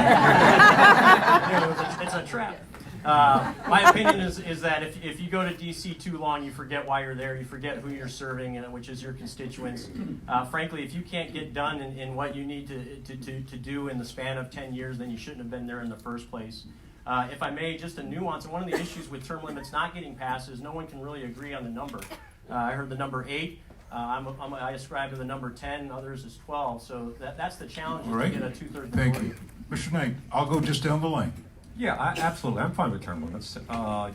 it's a trap. My opinion is that if you go to DC too long, you forget why you're there, you forget who you're serving, and which is your constituents. Frankly, if you can't get done in what you need to do in the span of 10 years, then you shouldn't have been there in the first place. If I may, just a nuance, and one of the issues with term limits not getting passed is no one can really agree on the number. I heard the number 8. I ascribe to the number 10, others is 12. So that's the challenge, All right. to get a 2/3 majority. Thank you. Mr. Knight, I'll go just down the line. Yeah, absolutely. I'm fine with term limits.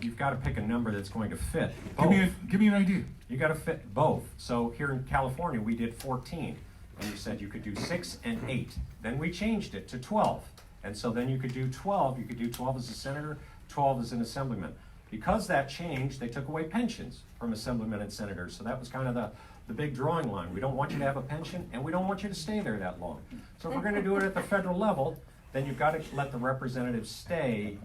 You've got to pick a number that's going to fit both. Give me an idea. You got to fit both. So here in California, we did 14, and you said you could do 6 and 8. Then we changed it to 12, and so then you could do 12. You could do 12 as a senator, 12 as an assemblyman. Because that changed, they took away pensions from assemblymen and senators. So that was kind of the big drawing line. We don't want you to have a pension, and we don't want you to stay there that long. So if we're going to do it at the federal level, then you've got to let the representatives stay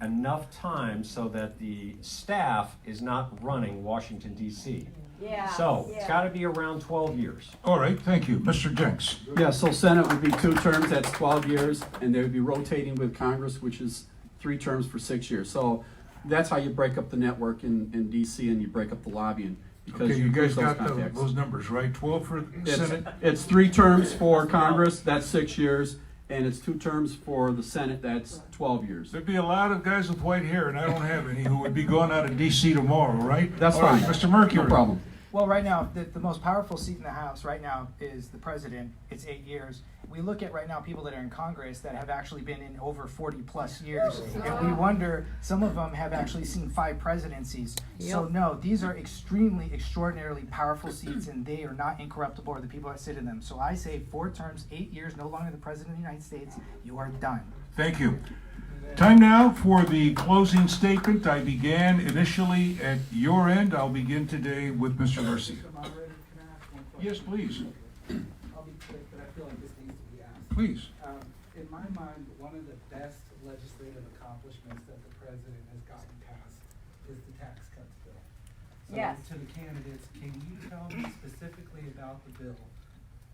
enough time so that the staff is not running Washington, D.C. Yeah. So it's got to be around 12 years. All right, thank you. Mr. Jenks. Yeah, so Senate would be 2 terms, that's 12 years, and they would be rotating with Congress, which is 3 terms for 6 years. So that's how you break up the network in DC, and you break up the lobbying. Because Okay, you guys lose those got contacts. those numbers, right? 12 for Senate? It's 3 terms for Congress, that's 6 years, and it's 2 terms for the Senate, that's 12 years. There'd be a lot of guys with white hair, and I don't have any, who would be going out of DC tomorrow, right? That's All right, fine. Mr. Mercury. No problem. Well, right now, the most powerful seat in the House right now is the president. It's 8 years. We look at right now people that are in Congress that have actually been in over 40 plus years. And we wonder, some of them have actually seen 5 presidencies. So no, these are extremely, extraordinarily powerful seats, and they are not incorruptible, or the people that sit in them. So I say 4 terms, 8 years, no longer the president of the United States. You are done. Thank you. Time now for the closing statement. I began initially at your end. I'll begin today with Mr. Garcia. Yes, please. I'll be quick, but I feel like this needs to be asked. Please. In my mind, one of the best legislative accomplishments that the president has gotten passed is the tax cuts bill. So Yes. to the candidates, can you tell me specifically about the bill,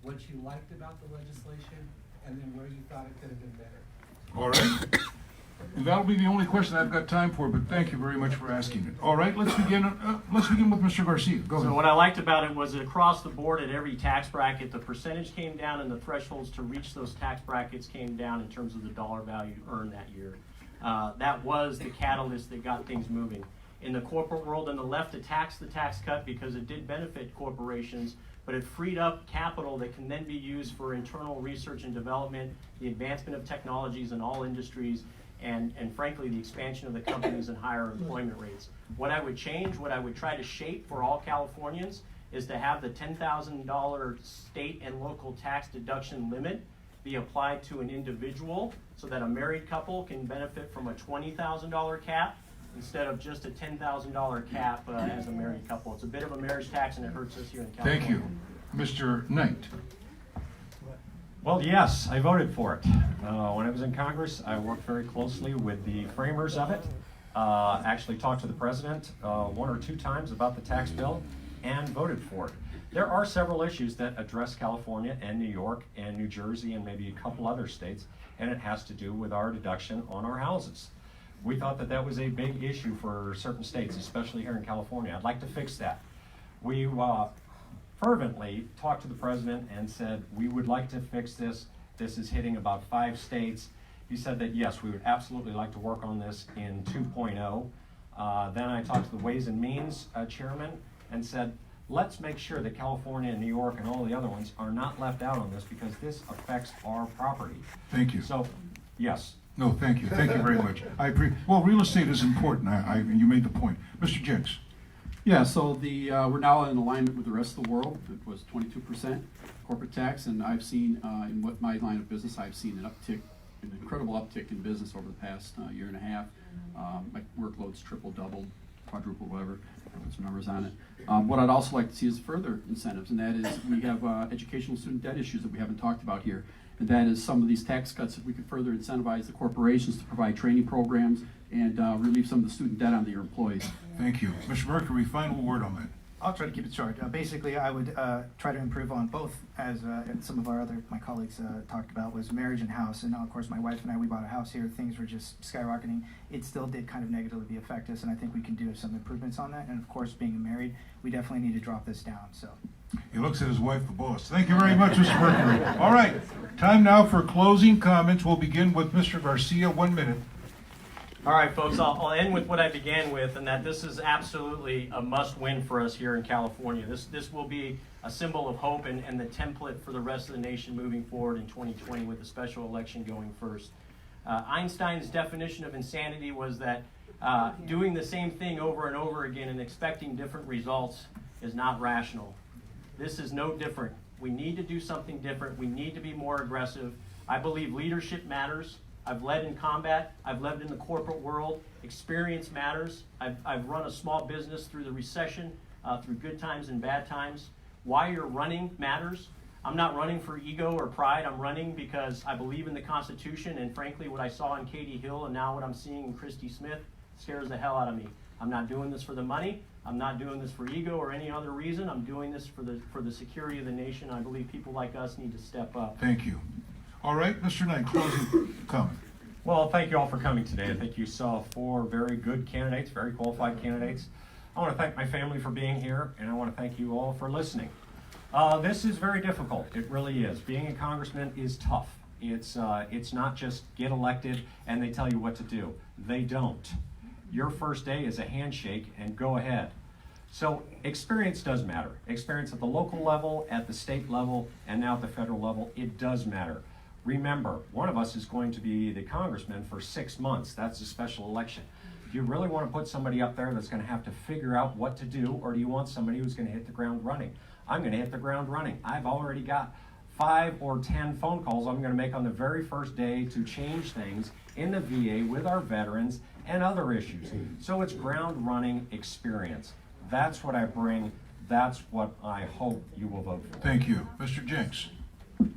what you liked about the legislation, and then where you thought it could have been better? All right. That'll be the only question I've got time for, but thank you very much for asking it. All right, let's begin with Mr. Garcia. Go ahead. So what I liked about it was that across the board at every tax bracket, the percentage came down and the thresholds to reach those tax brackets came down in terms of the dollar value earned that year. That was the catalyst that got things moving. In the corporate world, on the left attacked the tax cut because it did benefit corporations, but it freed up capital that can then be used for internal research and development, the advancement of technologies in all industries, and frankly, the expansion of the companies and higher employment rates. What I would change, what I would try to shape for all Californians is to have the $10,000 state and local tax deduction limit be applied to an individual so that a married couple can benefit from a $20,000 cap instead of just a $10,000 cap as a married couple. It's a bit of a marriage tax and it hurts us here in California. Thank you. Mr. Knight. Well, yes, I voted for it. When I was in Congress, I worked very closely with the framers of it. Actually talked to the president 1 or 2 times about the tax bill and voted for it. There are several issues that address California and New York and New Jersey and maybe a couple other states, and it has to do with our deduction on our houses. We thought that that was a big issue for certain states, especially here in California. I'd like to fix that. We fervently talked to the president and said, we would like to fix this. This is hitting about 5 states. He said that, yes, we would absolutely like to work on this in 2.0. Then I talked to the Ways and Means chairman and said, let's make sure that California and New York and all the other ones are not left out on this because this affects our property. Thank you. So, yes. No, thank you. Thank you very much. Well, real estate is important. You made the point. Mr. Jenks. Yeah, so we're now in alignment with the rest of the world. It was 22% corporate tax, and I've seen, in what my line of business, I've seen an incredible uptick in business over the past year and a half. My workload's tripled, doubled, quadrupled, whatever. Put some numbers on it. What I'd also like to see is further incentives, and that is we have educational student debt issues that we haven't talked about here. And that is some of these tax cuts that we could further incentivize the corporations to provide training programs and relieve some of the student debt on their employees. Thank you. Mr. Mercury, final word on that. I'll try to keep it short. Basically, I would try to improve on both, as some of my colleagues talked about, was marriage and house. And of course, my wife and I, we bought a house here. Things were just skyrocketing. It still did kind of negatively affect us, and I think we can do some improvements on that. And of course, being married, we definitely need to drop this down. So. He looks at his wife, the boss. Thank you very much, Mr. Mercury. All right, time now for closing comments. We'll begin with Mr. Garcia, 1 minute. All right, folks, I'll end with what I began with, and that this is absolutely a must-win for us here in California. This will be a symbol of hope and the template for the rest of the nation moving forward in 2020 with the special election going first. Einstein's definition of insanity was that doing the same thing over and over again and expecting different results is not rational. This is no different. We need to do something different. We need to be more aggressive. I believe leadership matters. I've led in combat. I've led in the corporate world. Experience matters. I've run a small business through the recession, through good times and bad times. Why you're running matters. I'm not running for ego or pride. I'm running because I believe in the Constitution, and frankly, what I saw in Katie Hill and now what I'm seeing in Christy Smith scares the hell out of me. I'm not doing this for the money. I'm not doing this for ego or any other reason. I'm doing this for the security of the nation. I believe people like us need to step up. Thank you. All right, Mr. Knight, closing comment. Well, thank you all for coming today. I think you saw 4 very good candidates, very qualified candidates. I want to thank my family for being here, and I want to thank you all for listening. This is very difficult. It really is. Being a congressman is tough. It's not just get elected and they tell you what to do. They don't. Your first day is a handshake and go ahead. So experience does matter. Experience at the local level, at the state level, and now at the federal level, it does matter. Remember, one of us is going to be the congressman for 6 months. That's a special election. Do you really want to put somebody up there that's going to have to figure out what to do, or do you want somebody who's going to hit the ground running? I'm going to hit the ground running. I've already got 5 or 10 phone calls I'm going to make on the very first day to change things in the VA with our veterans and other issues. So it's ground running experience. That's what I bring. That's what I hope you will vote for. Thank you. Mr. Jenks.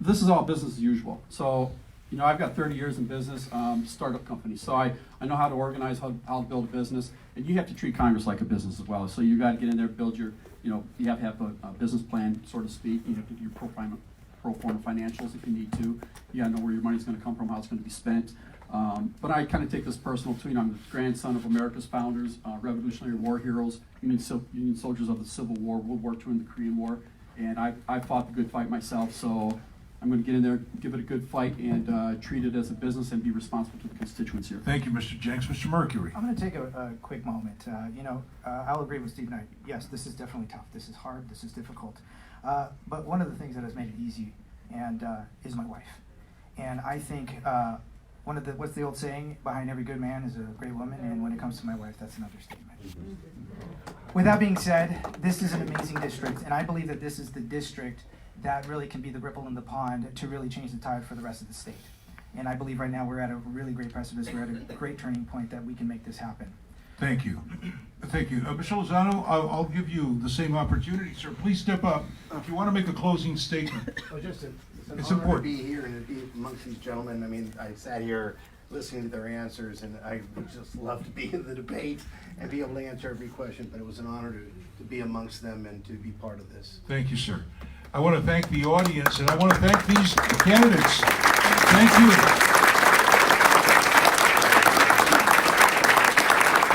This is all business as usual. So, you know, I've got 30 years in business, startup company. So I know how to organize, how to build a business, and you have to treat Congress like a business as well. So you got to get in there, build your, you have to have a business plan, so to speak. You have to do your pro forma financials if you need to. You got to know where your money's going to come from, how it's going to be spent. But I kind of take this personal too. I'm the grandson of America's founders, Revolutionary War heroes, Union soldiers of the Civil War, World War II, and the Korean War. And I fought the good fight myself, so I'm going to get in there, give it a good fight, and treat it as a business and be responsible to the constituents here. Thank you, Mr. Jenks. Mr. Mercury. I'm going to take a quick moment. I'll agree with Steve Knight. Yes, this is definitely tough. This is hard. This is difficult. But one of the things that has made it easy is my wife. And I think what's the old saying? Behind every good man is a great woman. And when it comes to my wife, that's an understatement. With that being said, this is an amazing district, and I believe that this is the district that really can be the ripple in the pond to really change the tide for the rest of the state. And I believe right now we're at a really great precipice. We're at a great turning point that we can make this happen. Thank you. Thank you. Mr. Lozano, I'll give you the same opportunity, sir. Please step up if you want to make a closing statement. Well, it's It's honor important. to be here and to be amongst these gentlemen. I mean, I sat here listening to their answers, and I would just love to be in the debate and be able to answer every question, but it was an honor to be amongst them and to be part of this. Thank you, sir. I want to thank the audience, and I want to thank these candidates. Thank you.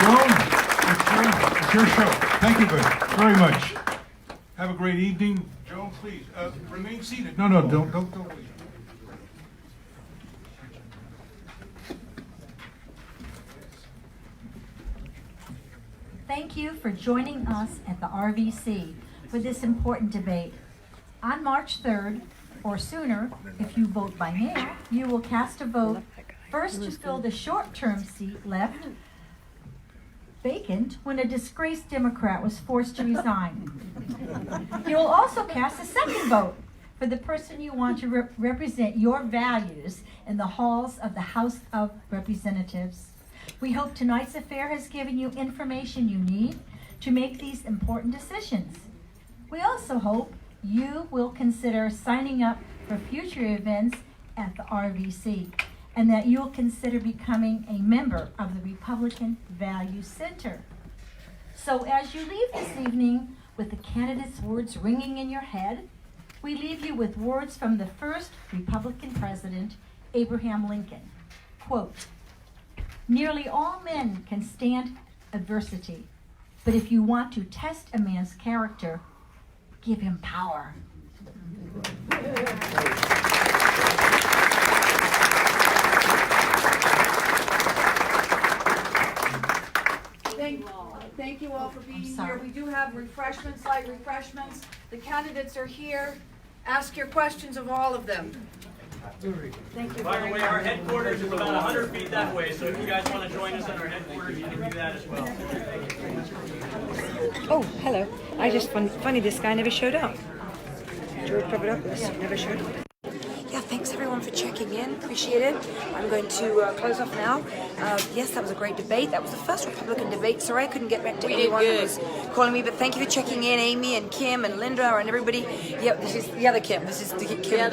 Joan, it's your show. Thank you very much. Have a great evening. Joan, please, remain seated. No, don't leave. Thank you for joining us at the RVC for this important debate. On March 3rd, or sooner, if you vote by mail, you will cast a vote first to fill the short-term seat left vacant when a disgraced Democrat was forced to resign. You will also cast a second vote for the person you want to represent your values in the halls of the House of Representatives. We hope tonight's affair has given you information you need to make these important decisions. We also hope you will consider signing up for future events at the RVC, and that you'll consider becoming a member of the Republican Value Center. So as you leave this evening, with the candidates' words ringing in your head, we leave you with words from the first Republican president, Abraham Lincoln. Quote, "Nearly all men can stand adversity, but if you want to test a man's character, give him power." Thank you all for being here. sorry. We do have refreshments, light refreshments. The candidates are here. Ask your questions of all of them. Thank you By the very way, much. our headquarters is about 100 feet that way, so if you guys want to join us at our headquarters, you can do that as well. Oh, hello. I just funny this guy never showed up. George Papadopoulos never showed up. Yeah, thanks everyone for checking in. Appreciate it. I'm going to close off now. Yes, that was a great debate. That was the first Republican debate. Sorry I couldn't get back to anyone who was calling me, but thank you for checking in, Amy and Kim and Linda and everybody. Yep, this is the other Kim. This is the Kim.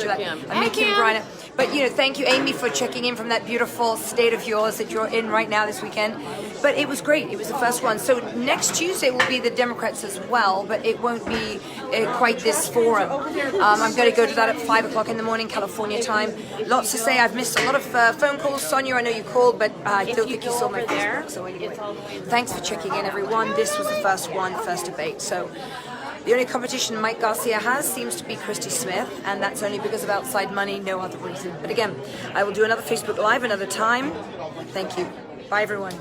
I'm Kim Griner. But thank you, Amy, for checking in from that beautiful state of yours that you're in right now this weekend. But it was great. It was the first one. So next Tuesday will be the Democrats as well, but it won't be quite this forum. I'm going to go to that at 5 o'clock in the morning, California time. Lots to say. I've missed a lot of phone calls. Sonia, I know you called, but I don't think you saw my Facebook. So anyway, thanks for checking in, everyone. This was the first one, the first debate. So the only competition Mike Garcia has seems to be Christy Smith, and that's only because of outside money, no other reason. But again, I will do another Facebook Live another time. Thank you. Bye, everyone.